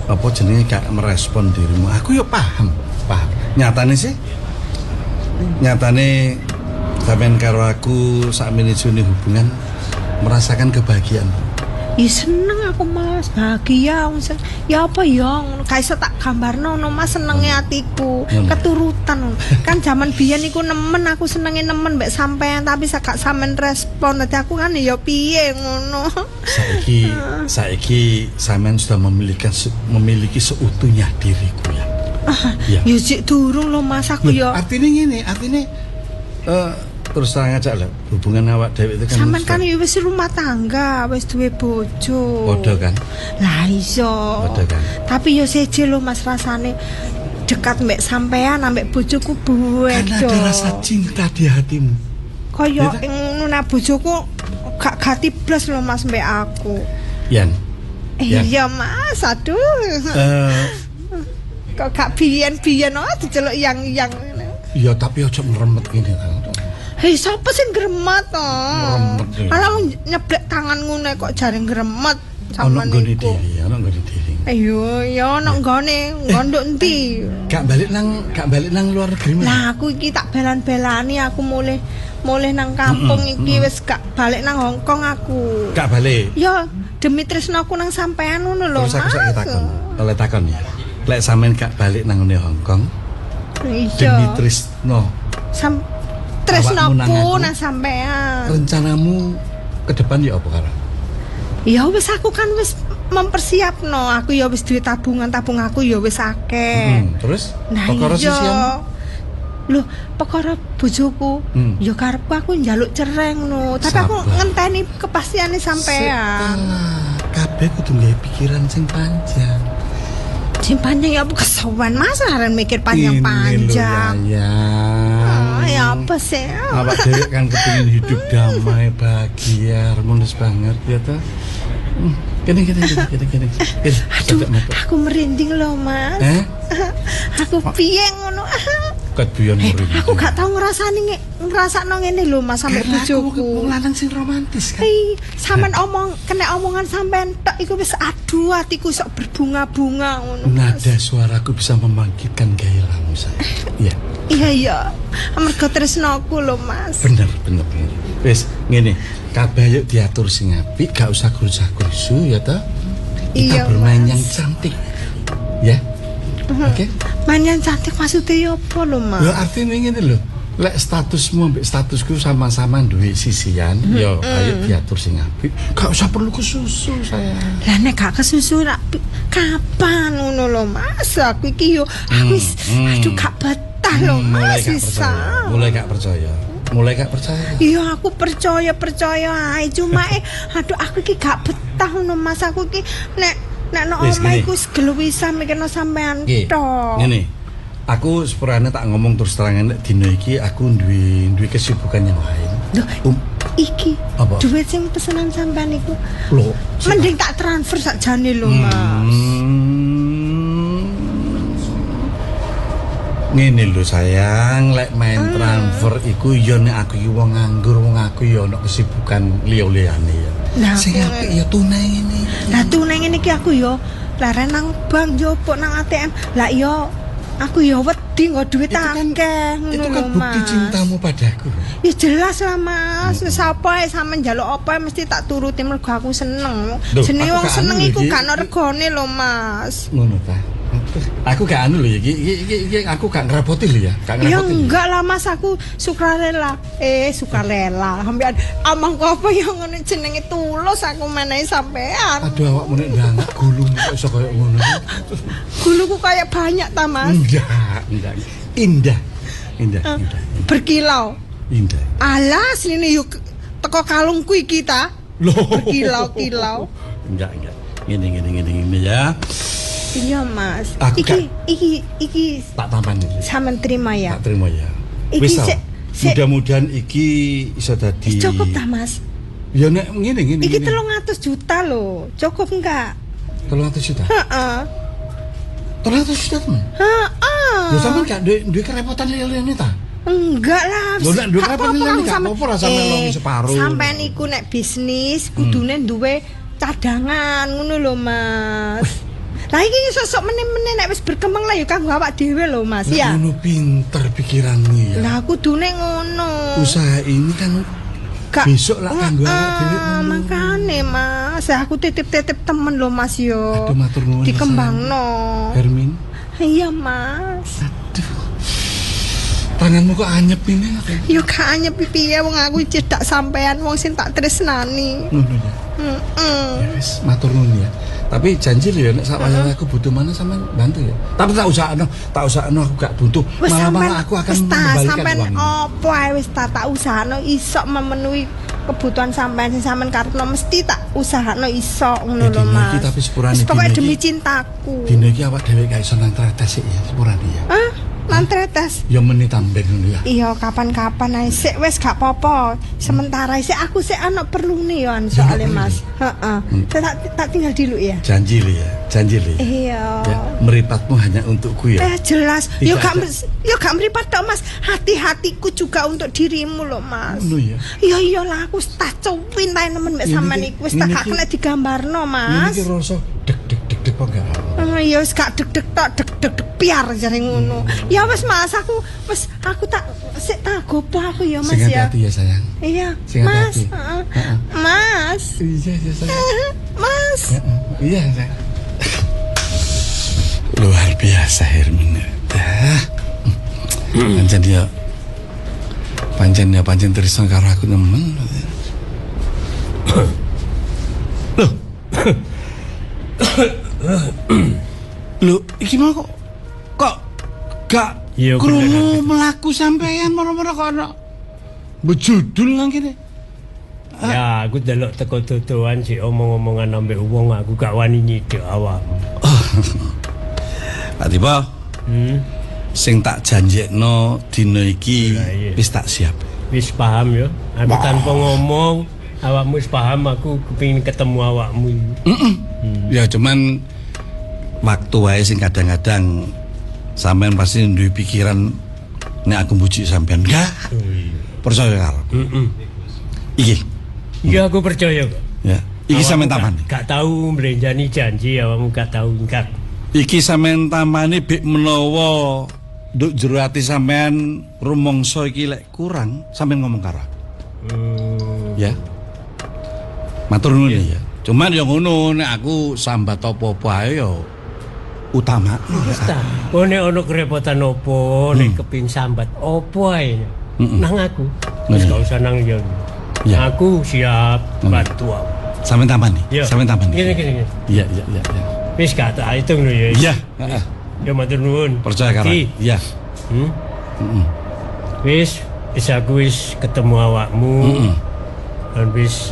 apa jenenge gak merespon dirimu. Aku yo paham. Nyatane sampean karo aku sakmene jane hubungan merasakan kebahagiaan. Ya seneng aku Mas, bahagia. Ya apa ya, gak iso tak gambarno no Mas senenge atiku, keturutan. Kan zaman biyen iku nemen aku senenge nemen mbek sampean tapi gak sampean respon. Dadi aku kan ya piye ngono. Saiki sampean sudah memiliki seutuhnya diriku ya. Ya sik durung lho Mas aku ya. Artine ngene, terus terang aja lah hubungan awak dhewe itu kan sampean kan wis rumah tangga, wis duwe bojo. Padha kan? Lah iso. Padha kan. Tapi yo seje lho Mas rasane dekat mbek sampean ambek bojoku buwedo. Kan ada rasa cinta di hatimu. Kaya ngono nah bojoku gak gati blas lho Mas mbek aku. Yan. Iya Mas, aduh. Kok gak biyen-biyen diceluk yang. Iya tapi ojo meremet ngene kan. Hei, sapa sing gremet to? Alah nyeblek tangan ngono kok jare gremet sampean iku. Ono nggone diri. Ayo, ya ono nggone ngondok endi? Gak balik nang luar negeri. Lah aku iki tak belan-belani aku mulih nang kampung iki wis gak balik nang Hongkong aku. Gak balik. Ya, demi tresnaku nang sampean ngono lho, Mas. Terus aku takon ya. Lek sampean gak balik nang Hongkong. Iya. Demi tresno. Tresnoku nang sampean. Rencanamu ke depan ya apa karo? Ya wis aku kan wis mempersiapno. Aku ya wis duwe tabung aku ya wis akeh. Terus perkara sisian. Loh, perkara bojoku. Ya karepku aku njaluk cereng no. Tapi aku ngenteni kepastiane sampean. Kabeh kudu gawe pikiran sing panjang. Sing panjang ya apa kesowan Mas arep mikir panjang-panjang. Ya apa sih? Awak dhewe kan kepengin hidup damai, bahagia, harmonis banget ya ta. Kene. Aduh, aku merinding loh Mas. Aku piye ngono. Ket biyen merinding. Aku gak tau ngrasakno ngene lho Mas sampe bojoku. Aku lanang sing romantis kan. Sampean kena omongan sampean tok iku wis aduh atiku sok berbunga-bunga ngono. Nada suaraku bisa membangkitkan gairahmu saya. Iya. Iya. Amarga tresnaku lho Mas. Bener. Wis ngene, kabeh yuk diatur sing apik, gak usah gerusa-gerusu ya ta. Kita bermain yang cantik. Ya. Oke. Main yang cantik maksudnya apa lho Mas? Ya artinya ngene lho. Lek statusmu ambek statusku sama-sama duwe sisian, ya ayo diatur sing apik. Gak usah perlu kesusu saya. Lah nek gak kesusu kapan ngono lho Mas? Aku iki yo aduh gak betah lho Mas. Mulai gak percaya. Iya aku percaya ae cuma aduh aku iki gak betah ngono Mas. Aku iki nek no omah iku segluwisan mikirno sampean tok. Ngene. Aku sepurane tak ngomong terus terang nek dina iki aku duwe kesibukan yang lain. Loh, iki apa? Duit sing pesenan sampean iku. Loh, mending tak transfer sakjane lho, Mas. Ngene lho sayang, lek main transfer iku ya nek aku iki wong nganggur, wong aku ya ono kesibukan liya-liyane ya. Sing apik ya tunai ngene. Lah tunai ngene iki aku ya leren nang bank njopok nang ATM. Lah ya aku ya wedi nggo duit akeh ngono lho. Itu kan bukti cintamu padaku. Ya jelas lah Mas, wis apa ae sampe njaluk apa mesti tak turuti mergo aku seneng. Jenenge wong seneng iku gak ono regane lho Mas. Ngono ta. Aku gak anu lho iki aku gak ngerepoti lho ya. Gak ngerepoti. Ya enggak lah Mas, aku sukarela. Sukarela. Sampeyan amang apa ya ngono jenenge tulus aku menehi sampean. Aduh awakmu nek ndangak gulumu kok iso koyo ngono. Guluku kayak banyak ta Mas. Enggak. Indah. Berkilau. Indah. Alas ini yuk teko kalungku iki ta. Berkilau-kilau. Enggak. Ngene ya. Iya Mas. Iki tak tampani. Sampeyan terima ya. Tak terima ya. Wis mudah-mudahan iki iso dadi. Cukup ta Mas? Ya nek ngene. Iki 300 juta lho. Cukup enggak? 300 juta? Heeh. 300 juta teman? Heeh. Lho sampean gak duwe kerepotan liyane ta? Enggak lah. Lho nek duwe kerepotan liyane gak apa-apa ra sampean longi separo. Sampeyan iku nek bisnis kudune duwe cadangan ngono lho Mas. Lah iki sosok meneh-meneh nek wis berkembang lah ya kanggo awak dhewe lho Mas ya. Ngono pinter pikiranmu ya. Lah kudune ngono. Usaha ini kan besok lah kanggo awak dhewe. Makane Mas, aku titip-titip temen lho Mas yo. Aduh matur nuwun. Dikembangno. Hermin. Iya Mas. Aduh. Tanganmu kok anyep ini? Yo gak anyep piye wong aku cedak sampean wong sing tak tresnani. Ngono ya. Ya wis matur nuwun ya. Tapi janji lho ya nek sak wayah aku butuh mana sampean bantu ya. Tapi tak usahno aku gak butuh. Malah aku akan mengembalikan uang. Opo ae wis tak usahno iso memenuhi kebutuhan sampean sing sampean karepno mesti tak usahno iso ngono lho Mas. Tapi sepurane pokoke demi cintaku. Dino iki awak dhewe gak iso nang tretes ya sepurane ya. Nang tretes. Ya meni tambeng ngono ya. Iya kapan-kapan ae sik wis gak apa-apa. Sementara sik aku sik ana perlune ya soalé Mas. Heeh. Tak tinggal dulu ya. Janji li. Iya. Ya, meripatmu hanya untukku ya. Jelas. Yo gak meripat tok Mas. Hati-hatiku juga untuk dirimu loh Mas. Ngono ya. Iya iyalah aku tak cuwin ta nemen mek sampean iku wis tak gak kena digambarno Mas. Iki rasa deg kok gak. Ya wis gak deg tok piar jare ngono. Ya wis Mas aku tak sik tak gopo aku ya Mas ya. Sing hati ya sayang. Iya. Mas. Mas. Iya sayang. Mas. Iya sayang. Luar biasa Hermin. Pancen trisno karo aku nemen. Loh, iki mau kok gak krungu mlaku sampean moro-moro kok ana bejudul nang kene. Ya, aku delok teko tutuan sih omong-omongan ambek wong aku gak wani nyidek awakmu. Pak Tiba. Sing tak janjekno dina iki wis tak siap. Wis paham ya. Aku tanpa ngomong awakmu wis paham aku kepengin ketemu awakmu. Ya cuman waktu wae sing kadang-kadang sampean pasti duwe pikiran nek aku mbujuk sampean enggak. Percaya karo. Iki. Iya aku percaya kok. Ya. Iki sampean taman. Gak tahu mlenjani janji awakmu gak tahu ingkar. Iki sampean tamane bek menawa nduk jero ati sampean rumangsa iki lek kurang sampean ngomong karo. Ya. Matur nuwun ya. Cuman ya ngono nek aku sambat apa-apa ae ya utama. Wis ta. Kok nek ana kerepotan apa nek kepin sambat apa ae nang aku. Wis gak usah nang liya. Ya. Aku siap bantu awak. Sampeyan tamani. Sampeyan tamani. Gini. Iya. Wis gak tak hitung lho ya. Iya. Ya matur nuwun. Percaya karo. Iya. Wis aku wis ketemu awakmu. Dan wis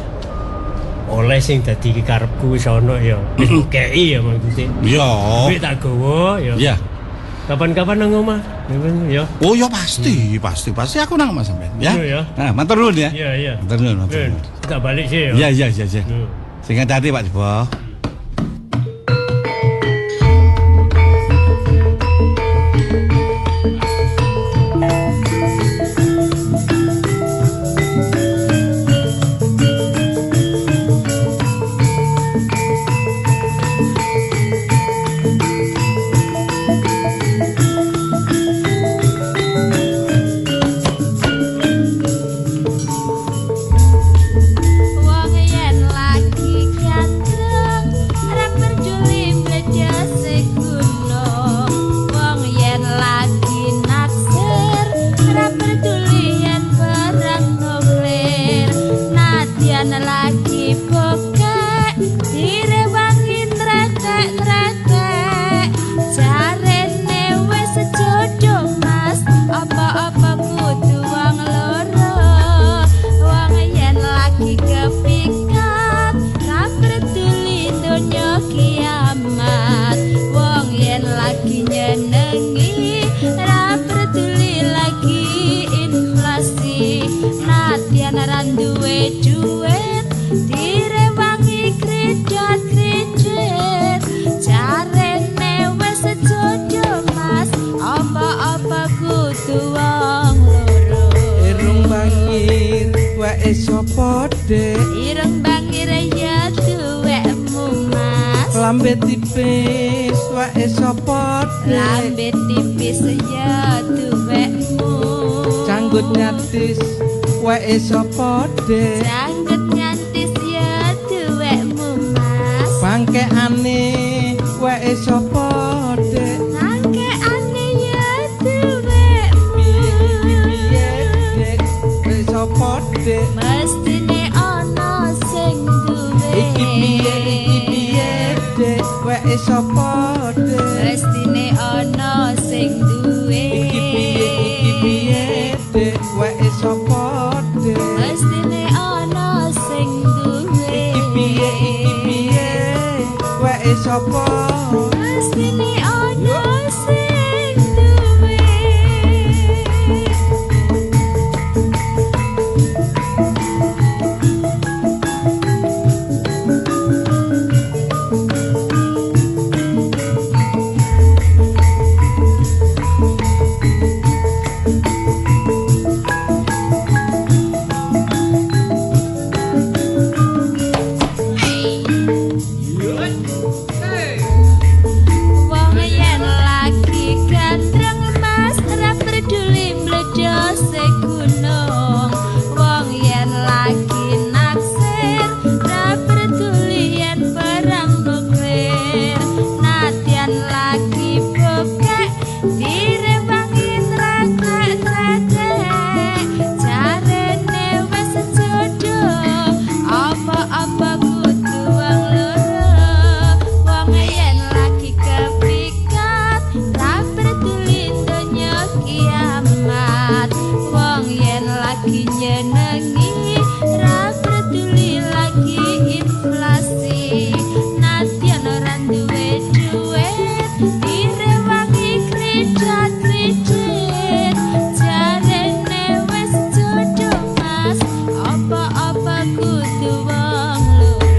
oleh sing dadi karepku wis ana ya. Wis kei ya maksudnya. Iya. Wis tak gowo ya. Iya. Kapan-kapan nang omah. Ya. Oh ya pasti aku nang omah sampean ya. Ya. Nah, matur nuwun ya. Iya. Matur nuwun. Kita balik sih ya. Iya. Sing hati-hati Pak Tiba. yen lagi bokek direwangi tretek-tretek jarene wis sejodoh mas apa-apa kudu wong loro wong yen lagi kepikat ra peduli donya kiamat wong yen lagi nyenengi ra peduli lagi inflasi nadyan ra duwe duit direwangi kredit jarene wis sejodoh mas apa-apa kudu wong loro irung bangir wae sapa dek ireng bangir ya duwekmu mas lambe tipis wae sapa dek lambe tipis ya duwekmu canggut nyatis wae sapa dek janggut nyantis ya duwekmu mas bangkeane wae sapa dek bangkeane ya duwekmu piye dek wae sapa dek mestine ana sing duwe iki piye dek wae sapa dek mestine ana sing duwe iki piye dek wae sapa dek mestine ana sing duwe iki piye wae sapa mestine ana sing duwe wong yen lagi gandreng mas ra peduli mledos gunung wong yen lagi naksir ra peduli yen barang nuklir nadyan lagi bokek direwangi tretek-tretek jarene wis sejodoh apa-apa kudu wong loro wong yen lagi kepikat ra peduli donya kiamat wong yen lagi nyenengi ra peduli lagi inflasi nadyan ora duwe duit direwangi kredit jarene wis jodoh mas apa-apa kudu wong loro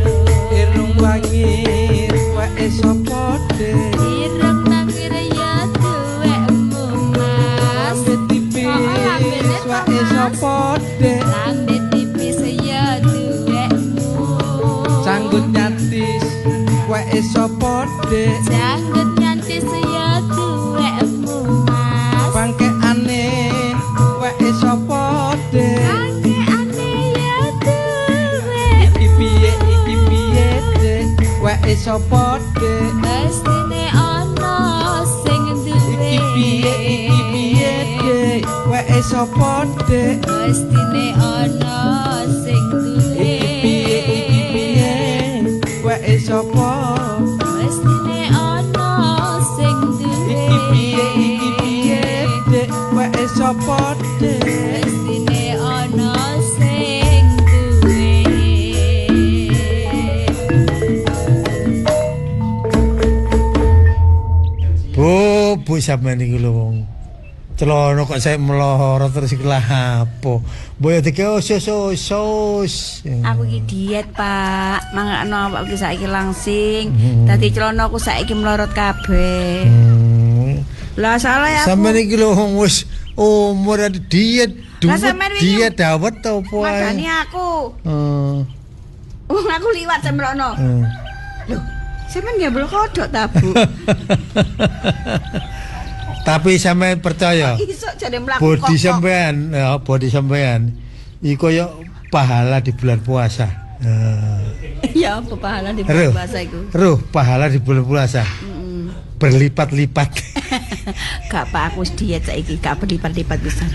irung bangir wae sapa dek ireng bangir ya duwekmu mas lambe tipis wae sapa dek lambe tipis ya duwekmu canggut nyatis wae sapa dek janggut nyantis ya duwekmu mas bangkeane wae sapa dek bangkeane ya duwekmu iki piye dek wae sapa dek mestine ana sing duwe iki piye dek wae sapa dek mestine ana sing duwe iki piye wae sapa mestine ana sing duwe iki piye dek wae sapa dek mestine ana sing duwe Bu sampean iki lho wong celana kok saya melorot terus iki lah apa. Boyo dike sos. Aku iki diet, Pak. Mangakno awak iki saiki langsing. Dadi celana aku saiki melorot kabeh. Lah salah ya aku. Sampeyan iki lho wis umur diet, diet dawet to apa ae. Madani aku. Aku liwat semrono. Loh, sampeyan nggambel kodhok ta, Bu? Tapi sampean percaya. Iso jane mlaku Bodi sampean, ya bodi sampean iku koyo pahala di bulan puasa. Ya apa pahala di bulan puasa iku? Pahala di bulan puasa. Berlipat-lipat. Gak Pak, aku wis diet saiki, gak berlipat-lipat pisan.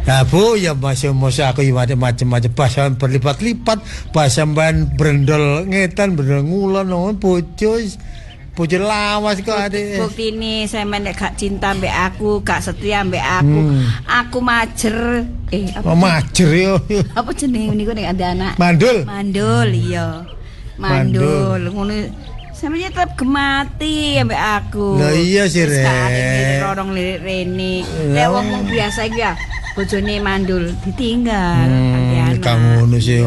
Nah Bu, ya masa aku macam-macam bahasa berlipat-lipat, bahasa sampean brendol ngetan, brendol ngulon bojo lawas kok ade. Buktine sampean nek gak cinta mbek aku, gak setia mbek aku. Aku majer. Apa majer yo. Apa jenenge niku nek ande anak? Mandul. Mandul iya. Mandul ngono. Sampeyan tetep gemati ambek aku. Lah iya sih Rek. Rorong lirik rene. Nek wong biasa iki ya bojone mandul ditinggal kang ngono sih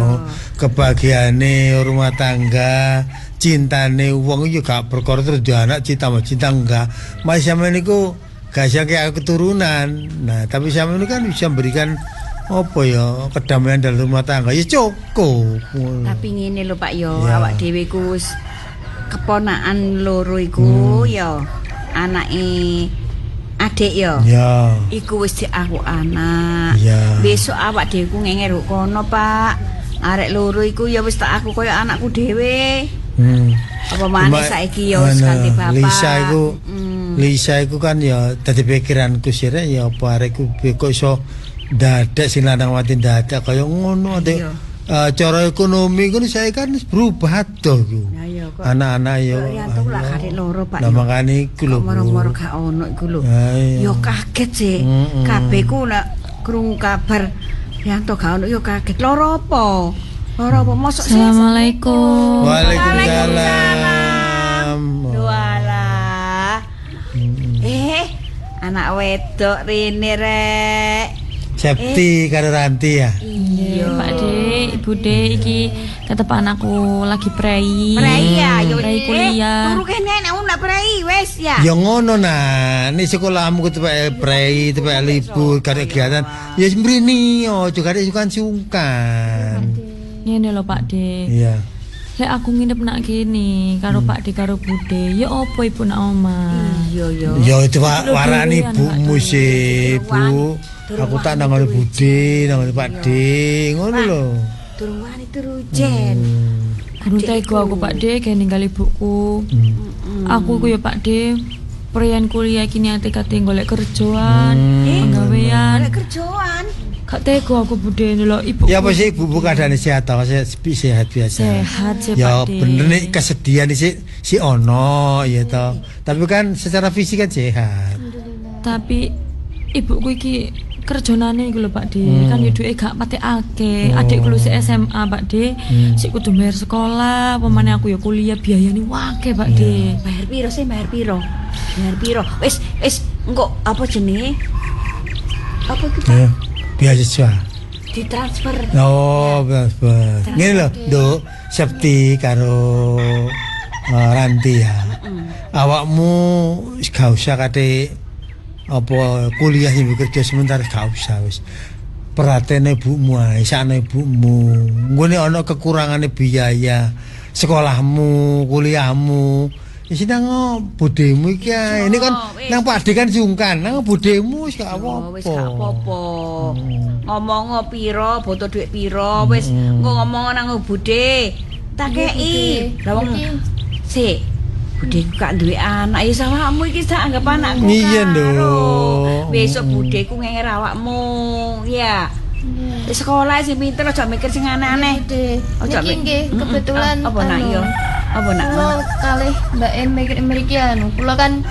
kebahagiaane rumah tangga, cintane wong yo gak perkara terus di anak cinta enggak. Mas sampeyan niku gak kayak keturunan. Nah, tapi sampeyan niku kan bisa memberikan apa ya kedamaian dalam rumah tangga ya cukup. Tapi ngene lho Pak yo, awak dhewe ku wis keponakan loro iku ya anake adik ya. Ya. Iku wis di aku anak. Ya. Besok awak dhewe ku ngenger kono, Pak. Arek loro iku ya wis tak aku koyo anakku dhewe. Apa maneh saiki ya wis ganti bapak. Lisa iku kan ya dadi pikiranku sih Rek ya apa arekku kok iso dadak sing lanang wati dadak kaya ngono ate. Cara ekonomi kan saya kan berubah toh iku. Anak-anak yo. Ya tuh lah karek loro Pak. Lah makane iku lho. Moro-moro gak ono iku lho. Yo kaget sih. Kabeh ku nek krungu kabar Yanto gak ono yo kaget. Loro apa? Loro apa mosok sih? Assalamualaikum. Waalaikumsalam. Walah. Anak wedok rene Rek. Septi karo Ranti ya. Iya, Pak De, Ibu De iki ketep anakku lagi prei. Prei ya, yo prei kuliah. Turu kene nek ndak prei wis ya. Ya ngono nah, nek sekolahmu ketepek prei, tepek libur karo kegiatan. Ya mrene ojo kare sungkan-sungkan. Ngene lho Pak De. Iya. Lek aku nginep nak kene karo Pak De karo Bude, ya apa ibu nak omah? Iya. Ya itu warani ibumu sih, Bu. Aku tak nangani Bude, nangani Pak De, ngono lho. Durung wani turu jen. Durung tega aku Pak De kayak ninggal ibuku. Aku ku ya Pak De perian kuliah kini ate-ate golek kerjaan, penggawean. Golek kerjaan. Gak tega aku Bude lho ibu. Ya apa sih ibu keadaane sehat ta? Sehat biasa. Sehat sih ya, Pak De. Ya bener nih kesedihan si ono ya toh. Tapi kan secara fisik kan sehat. Tapi ibuku iki kerjonane iku lho Pak De, kan yo duwe gak pati akeh. Adikku lho si SMA Pak De, sik kudu bayar sekolah, pemane aku ya kuliah biayane akeh Pak De. Bayar piro sih? Bayar piro? Wis engko apa jenenge? Apa iki Pak? Beasiswa. Ditransfer. Oh, transfer. Ngene lho, Nduk, Septi karo Ranti ya. Awakmu gak usah kate apa kuliah yang bekerja sementara gak usah wis perhatene ibumu ae sakne ibumu nggone ana kekurangane biaya sekolahmu kuliahmu wis nang budemu iki ini kan nang Pakde kan sungkan nang budemu wis gak apa-apa wis gak apa-apa ngomong piro butuh duit piro wis engko ngomong nang Bude tak kei lha wong sik Bude gak duwe anak ya sawakmu iki sak anggap anakku. Iya lho. Besok Bude ku ngenger awakmu, ya. Sekolah sing pinter aja mikir sing aneh-aneh. Ojo nggih kebetulan apa nak yo? Apa nak? Kula kalih Mbak Em mriki anu. Kula kan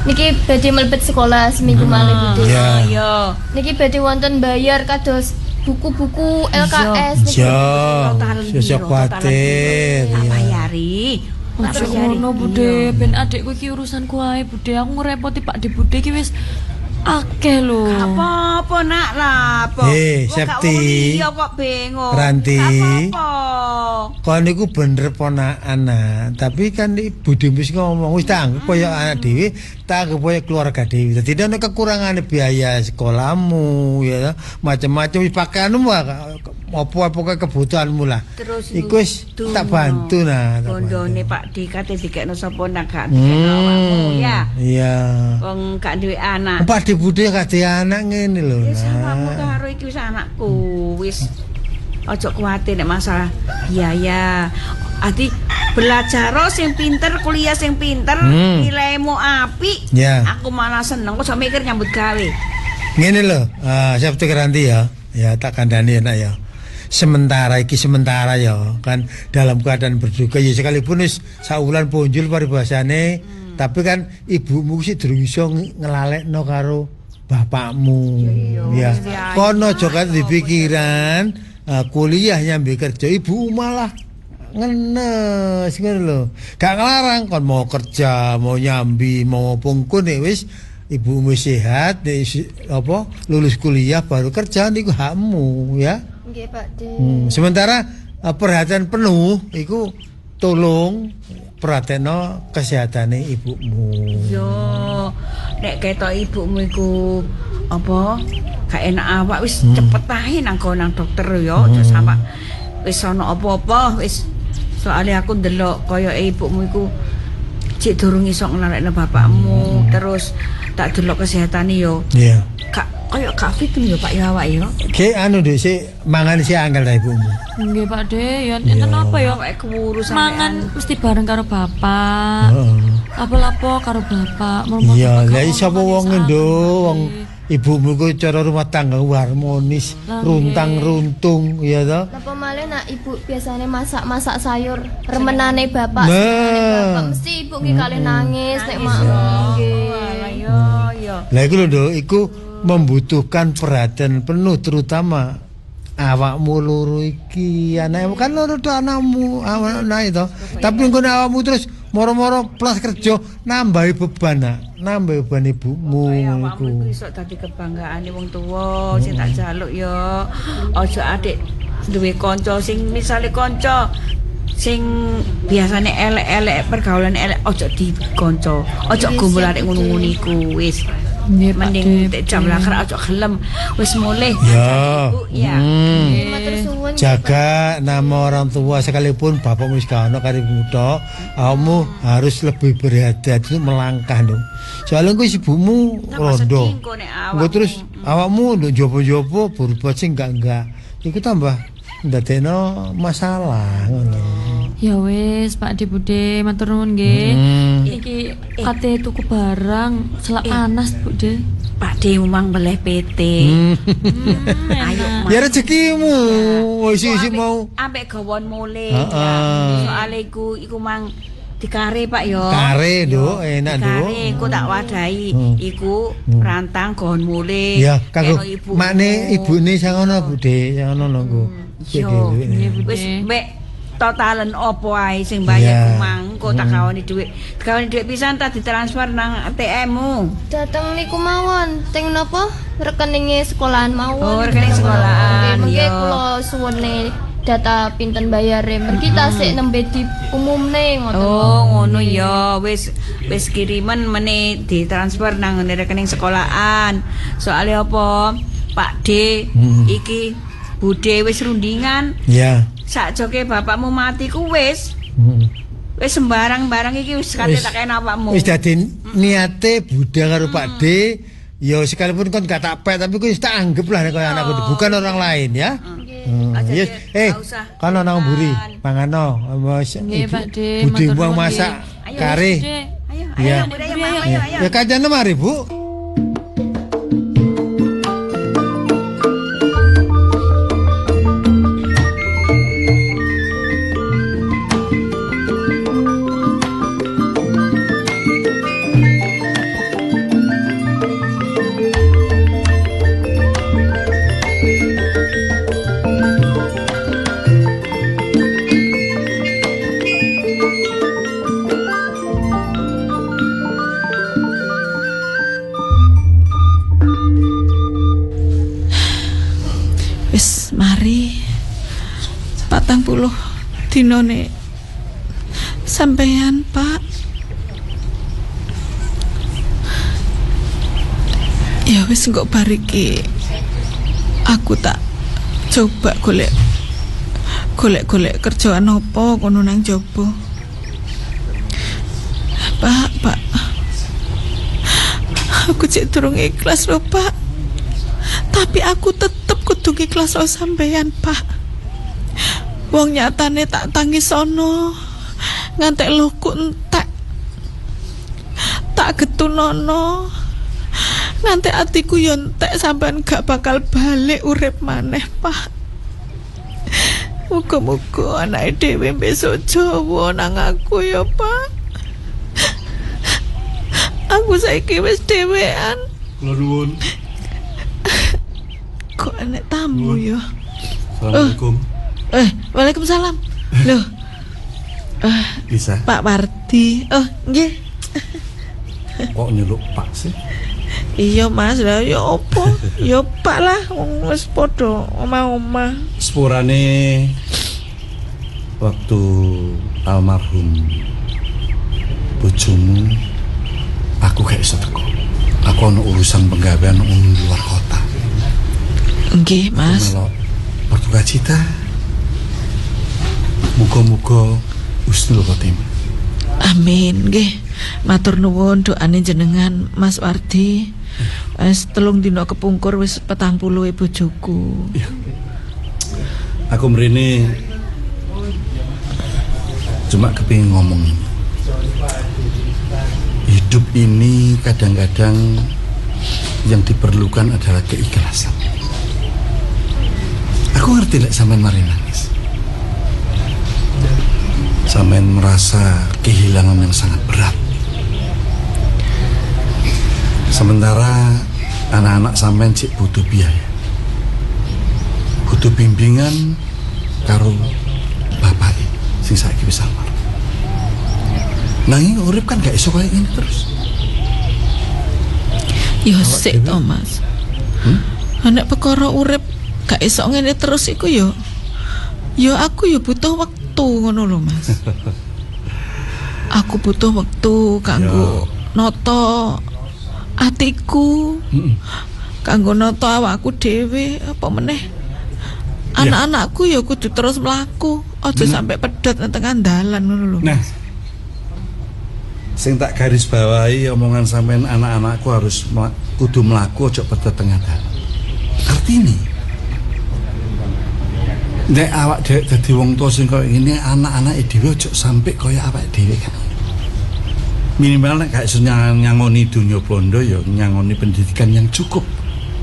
niki badhe mlebet sekolah seminggu malih Bude. Iya. Niki badhe wonten bayar kados buku-buku LKS niki. Iya. Sesuk kuwatir. Tak bayari. Ojo ngono Bude, ben adikku iki urusanku ae Bude. Aku ngrepoti Pak De Bude iki wis akeh lho. Gak apa-apa nak lah. Septi. Iya kok bingung. Ranti. Apa-apa. Kon niku bener ponakan tapi kan Bude wis ngomong wis tak anggap koyo anak dhewe, tak anggap koyo keluarga dhewe. Dadi ana kekurangane biaya sekolahmu ya, macam-macam wis pakaianmu apa kebutuhanmu lah. Terus iku wis tak bantu nah. Bondone Pak De kate dikekno sapa nak gak dikekno awakmu ya. Iya. Wong gak duwe anak. Pak De Bude kate anak ngene lho. Wis awakmu karo iki wis anakku. Wis aja kuwatir nek masalah biaya. Ati belajar sing pinter, kuliah sing pinter, nilaimu apik. Ya. Aku malah seneng kok mikir nyambut gawe. Ngene lho, Sabtu Keranti ya. Ya tak kandhani enak ya. Sementara ya kan dalam keadaan berduka ya sekalipun wis saulan punjul paribasane tapi kan ibumu sih durung iso ngelalekno karo bapakmu ya. Kono aja kan dipikiran kuliah nyambi kerja ibu malah ngenes ngono lho. Gak ngelarang kon mau kerja, mau nyambi, mau pungkun wis ibumu sehat apa lulus kuliah baru kerja niku hakmu ya. Nggih, Pak De. Sementara perhatian penuh iku tolong perhatekno kesehatane ibumu. Yo, nek ketok ibumu iku apa gak enak awak wis cepet ae nang dokter yo, aja sampe wis ana apa-apa wis soalnya aku ndelok kaya ibumu iku cek durung iso nglalekno bapakmu terus tak delok kesehatane yo. Iya. Kaya gak fit yo Pak ya awak yo. Ki anu Dek sik mangan sik angel ta ibumu. Nggih Pak De, ya enten apa ya? Awake kewuru Mangan mesti bareng karo bapak. Apa-apa karo bapak. Iya, lha sapa wong ndo wong ibumu ku cara rumah tangga harmonis, runtang-runtung ya toh. Napa malih nak ibu biasanya masak sayur remenane bapak, bapak mesti ibu nggih kalih nangis nek mak nggih. Yo. Lah iku lho Nduk, iku membutuhkan perhatian penuh terutama awakmu loro iki. Anakmu kan loro to anakmu, anak itu. Tapi engko awakmu terus moro-moro plus kerja nambahi beban nambahi beban ibumu iku iso dadi kebanggaane wong tuwa sing tak jaluk ya aja adik duwe kanca sing misale kanca sing biasane elek-elek pergaulan elek aja dikonco aja gombol arek ngono-ngono iku wis mending jam lakar aja gelem wis mulih ya jaga nama orang tua sekalipun bapakmu wis gak ono karo muda kamu harus lebih berhati-hati melangkah dong soalnya engko ibumu rondo engko terus awakmu nduk jopo-jopo berbuat sing enggak iku tambah ndadekno masalah ngono. Ya wis Pak De Bude matur nuwun nggih. Iki kate tuku barang selak panas Bu De. Pak De memang boleh PT. Ayo ya rezekimu wis mau ambek gawon mulih. Soale iku mang dikare Pak yo. Kare Nduk, enak Nduk. Kare engko tak wadahi iku rantang gawon mulih. Ya kanggo makne ibune sangono Bu De, sangono nggo. Wis mbek totalen opo ae sing bayar kumang kok tak kawani dhuwit. Kawani dhuwit pisan tak ditransfer nang ATM-mu. Dateng niku mawon, teng napa? Rekeninge sekolahan mawon. Oh, rekening sekolahan. Nggih kula suwune data pinten bayare. Mergi tasik nembe diumumne ngoten. Oh, ngono ya. Wis kirimen meneh ditransfer nang rekening sekolahan. Soale apa? Pak D iki Bude wis rundingan. Iya. Sakjoke bapakmu mati ku wis sembarang barang iki wis kate tak kene awakmu. Wis dadi niate Buddha karo Pak D, ya sekalipun kon gak tak pek tapi ku wis tak anggap lah kaya anakku bukan orang lain ya. Yes. Kan ana mburi pangano. Nggih Pak D. Budi buang masak kare. Ayo. Ya kajane mari Bu. Mari 40 dinone sampeyan Pak. Ya wis engko bariki aku tak coba golek kerjaan apa kono nang jaba. Pak. Aku cek durung ikhlas lho Pak. Tapi aku tetep kudu ikhlas lo sampeyan Pak. Wong nyatane tak tangis ono ngantek loku entek. Tak getunono. Ngantek atiku yo entek sampean gak bakal balik urip maneh, Pak. Muga-muga anake dhewe besok Jawa nang aku ya, Pak. Aku saiki wis dhewean. Kula nuwun. Kok enek tamu ya? Assalamualaikum. Waalaikumsalam. Loh. Bisa. Pak Wardi. Oh, nggih. Kok nyeluk Pak sih? Iya, Mas. Lah ya opo? Ya Pak lah, wong wis padha omah-omah. Sepurane waktu almarhum bojomu aku gak iso teko. Aku ono urusan penggawean nang luar kota. Nggih, Mas. Berduka cita. Muga-muga husnul khotimah. Amin, nggih. Matur nuwun doane jenengan, Mas Wardi. Wis 3 dina kepungkur wis 40 bojoku. Aku mrene cuma kepingin ngomong ini. Hidup ini kadang-kadang yang diperlukan adalah keikhlasan. Aku ngerti lek sampean mari nangis. Sampean merasa kehilangan yang sangat berat. Sementara anak-anak sampean cik butuh biaya. Butuh bimbingan karo bapak sing saiki wis almarhum. Nanging urip kan gak iso kaya ini terus. Ya sik to, Mas. Anak perkara urip gak iso ngene terus iku yo. Yo aku yo butuh wektu ngono lho, Mas. Aku butuh wektu kanggo noto atiku. Kanggo noto awakku dhewe apa meneh. Anak-anakku ya kudu terus mlaku, aja sampai pedhot nang tengah dalan ngono lho. Nah, sing tak garis bawahi omongan sampean anak-anakku harus kudu mlaku aja pedhot tengah dalan. Artine nek awak dhewe dadi wong tuwa sing koyo ngene, anak-anake dhewe aja sampe koyo awak dhewe kan. Minimal nek gak iso nyangoni dunya bondo ya nyangoni pendidikan yang cukup.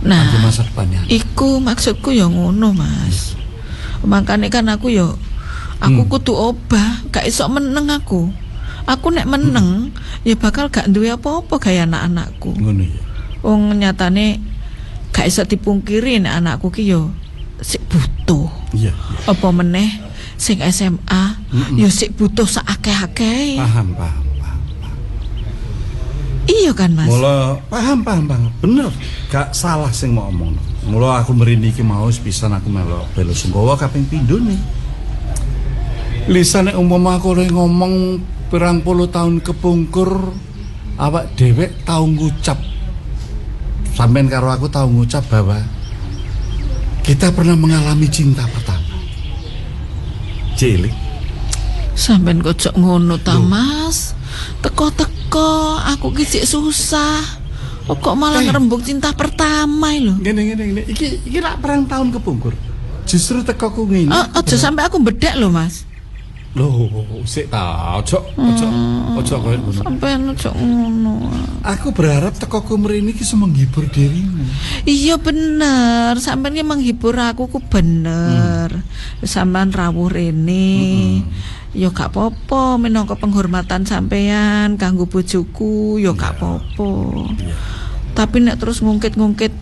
Nah, masa depannya. Iku maksudku ya ngono, Mas. Makane kan aku ya kudu obah, gak iso meneng aku. Aku nek meneng ya bakal gak duwe apa-apa gaya anak-anakku. Ngono ya. Wong nyatane gak iso dipungkiri nek anakku ki ya sik butuh. Iya. Apa meneh sing SMA ya sik butuh sakakeh-akeh. Paham. Iya kan, Mas? Mula paham. Bener, gak salah sing mau omong. Mula aku mrene iki mau pisan aku melok bela sungkawa kaping pindho nih. Lisane umpama aku ngomong 20 tahun kepungkur awak dhewek tau ngucap. Sampeyan karo aku tau ngucap bahwa kita pernah mengalami cinta pertama. Cilik. Sampeyan kok ngono ta, Mas? Teko-teko aku ki sik susah. Kok malah ngerembug cinta pertama lho. Ngene. Iki rak perang tahun kepungkur. Justru tekoku ngene. Aja sampai aku bedek lho, Mas. Loh, sik ta, ojo koyo ngono. Sampeyan ojo ngono. Aku berharap tekoku mrene iki menghibur dirimu. Iya bener, sampeyan ki menghibur aku ku bener. Sampeyan rawuh rene. Ya gak apa-apa, minangka penghormatan sampeyan kanggo bojoku, ya gak apa-apa. Tapi nek terus ngungkit-ngungkit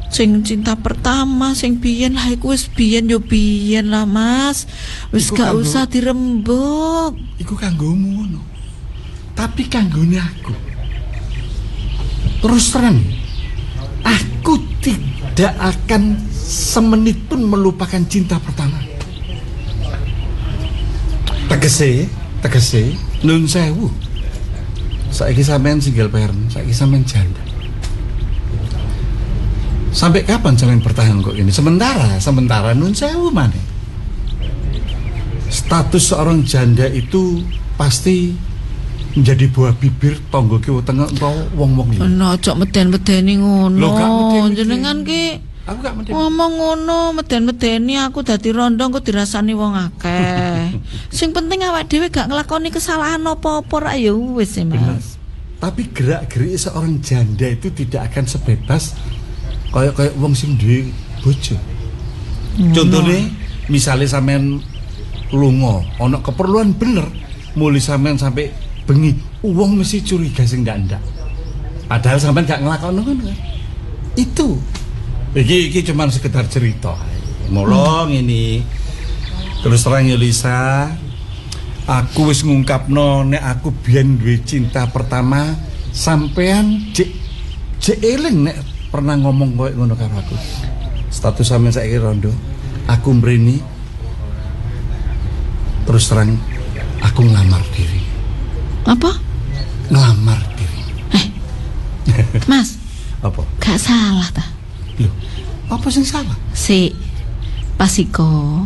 sing cinta pertama, sing biyen lah iku wis biyen yo biyen lah, Mas. Wis gak usah dirembug. Iku kanggomu ngono. Tapi kanggone aku. Terus terang, aku tidak akan semenit pun melupakan cinta pertama. Tegese nun sewu. Saiki sampean single parent, saiki sampean janda. Sampai kapan sampean bertahan kok ini? Sementara nun sewu maneh. Status seorang janda itu pasti menjadi buah bibir tangga kiwa tengah utawa wong-wong liya. Ono aja meden-medeni ngono. Jenengan ki Aku gak medeni. Ngomong ngono meden-medeni aku dadi rondo engko dirasani wong akeh. Sing penting awak dhewe gak nglakoni kesalahan apa-apa ra ya wis e, Mas. Tapi gerak-gerik seorang janda itu tidak akan sebebas kayak wong sing duwe bojo. Contohnya misalnya sampean lunga ana keperluan bener mulai sampean sampai bengi wong mesti curiga sing ndak. Padahal sampean gak nglakoni ngono kan. Itu. Iki cuman sekedar cerita. Molong ini. Terus terang ya Lisa, aku wis ngungkapno nek aku biyen duwe cinta pertama sampean jek eling nek pernah ngomong koyo ngono karo aku. Status sampean saiki rondo, aku mrene. Terus terang aku ngelamar diri. Apa? Ngelamar diri. Mas. Apa? Gak salah ta? Loh, apa sing salah? Si pas iko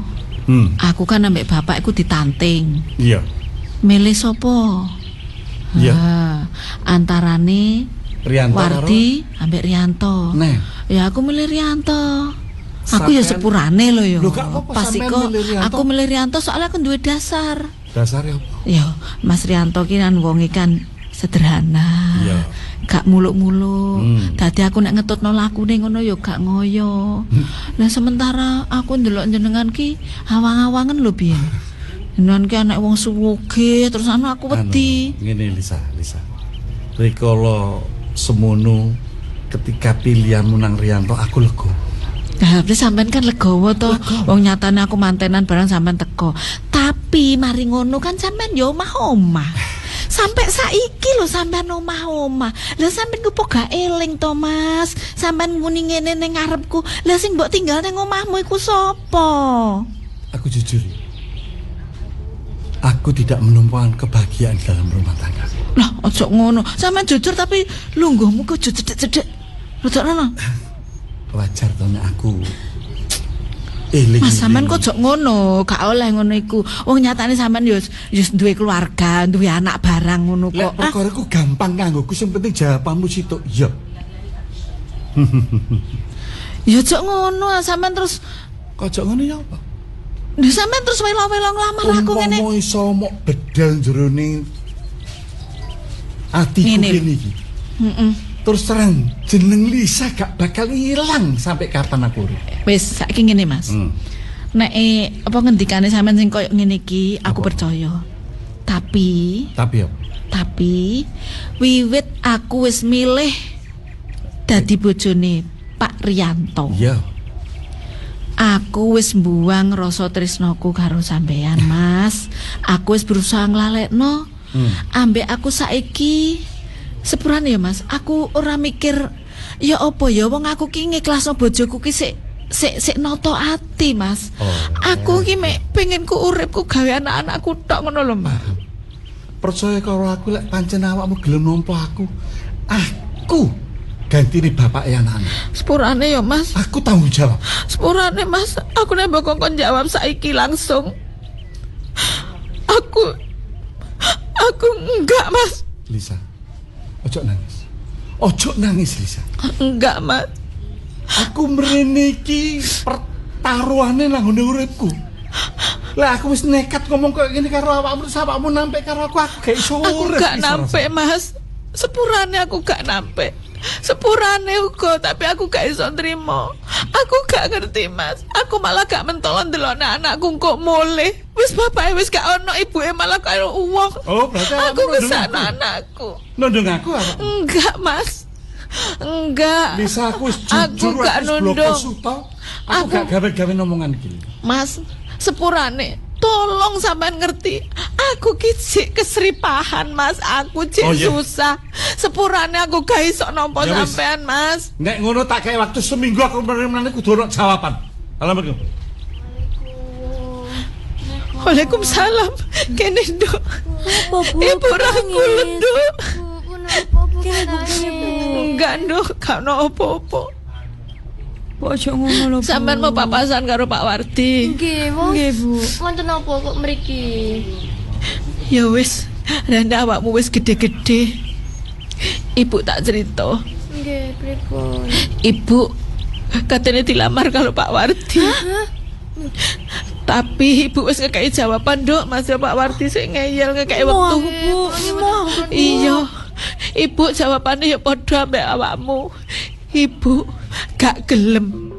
aku kan ambek bapakku ditanting. Iya. Milih sopo? Iya. Antarane Rianto Wardi ambek Rianto. Nah. Ya aku milih Rianto. Aku ya sepurane lho ya. Loh, gak apa-apa, pas sampean iko milih Rianto. aku milih Rianto soalnya aku duwe dasar. Dasare apa? Ya, Mas Rianto ki kan wonge kan sederhana. Iya. Gak muluk-muluk. Dadi aku nek ngetutno lakune ngono ya gak ngoyo. Lah sementara aku ndelok jenengan ki awang-awangen lho biyen. Jenengan ki anak wong suwuge terus aku wedi. Ngene Lisa. Rikala semono ketika pilihanmu nang Rianto aku lega. Nah, sampean kan legowo to. Wong nyatane aku mantenan barang sampean teko. Tapi mari ngono kan sampean ya omah-omah. Sampai saiki lho sampean omah-omah. Lah sampean ku gak eling to, Mas. Sampean muni ngene ning ngarepku. Lah sing mbok tinggal ning omahmu iku sapa? Aku jujur. Aku tidak menumpahkan kebahagiaan dalam rumah tangga. Lah, ojo ngono. Sampean jujur tapi lungguhmu kok cedek-cedek. Rodok ngono. Wajar to nek aku eling. Mas sampean kok jok ngono, gak oleh ngono iku. Wong nyatane sampean yo duwe keluarga, duwe anak barang ngono kok. Lek perkara iku gampang kanggoku, sing penting jawabanmu situk iya. Ya jok ngono, sampean terus kok jok ngono ya apa? Lha sampean terus welo-welo nglamar aku ngene. Umpama iso mok bedal jerone atiku kene iki. Terus terang jeneng Lisa gak bakal hilang sampai kapan aku urip. Wis saiki ngene Mas. Nek apa ngendikane sampean sing koyo ngene iki aku percaya. Tapi apa? Tapi wiwit aku wis milih dadi bojone Pak Rianto. Iya. Aku wis mbuwang rasa tresnaku karo sampean, Mas. Aku wis berusaha nglalekno. Ambek aku saiki sepurane ya Mas, aku ora mikir ya apa ya wong aku ki ngikhlasno bojoku ki sik noto ati Mas. Aku ki mek pengen ku uripku gawe anak-anakku tok ngono lho Mas. Percaya karo aku lek pancen awakmu gelem nampa aku gantine bapak anak-anak. Sepurane ya Mas. Aku tanggung jawab. Sepurane Mas, aku nek mbok kon jawab saiki langsung. Aku enggak Mas. Lisa. Ojo nangis Lisa. Enggak Mas. Aku mrene iki pertaruhane nang ngene uripku. Lah aku wis nekat ngomong koyo ngene karo awakmu, awakmu nampe karo aku gak iso urip. Aku gak nampe Mas. Sepurane aku gak nampe. Sepurane uga tapi aku gak iso nrimo. Aku gak ngerti Mas. Aku malah gak mentolon ndelok anakku kok mulih. Wis bapake wis gak ono, ibuke malah karo uwong. Oh, berarti aku wis anakku. Nundung aku apa? Enggak Mas. Enggak. Bisa aku wis jujur gak nundung. Aku gak gawe-gawe omongan iki. Mas, sepurane tolong sampean ngerti. Aku ki sik kesripahan Mas, aku cek susah. Sepurane aku gak iso nampa sampean Mas. Nek ngono tak kae waktu seminggu aku meneh kudu ono jawaban. Assalamualaikum. Waalaikumsalam. Kene Nduk. Ibu rangkul Nduk. Enggak Nduk, gak ono apa-apa. Ojo ngono lho. Sampeyan mau papasan karo Pak Wardi. Nggih, Bu. Wonten apa kok mriki? Ya wis, randa awakmu wis gede-gede. Ibu tak cerita. Nggih, pripun? Ibu katanya dilamar kalau Pak Wardi. Tapi ibu wis ngekei jawaban, Dok. Mas Pak Wardi sing ngeyel ngekei wektu. Iya. Ibu jawabannya ya padha ambek awakmu. Ibu gak gelem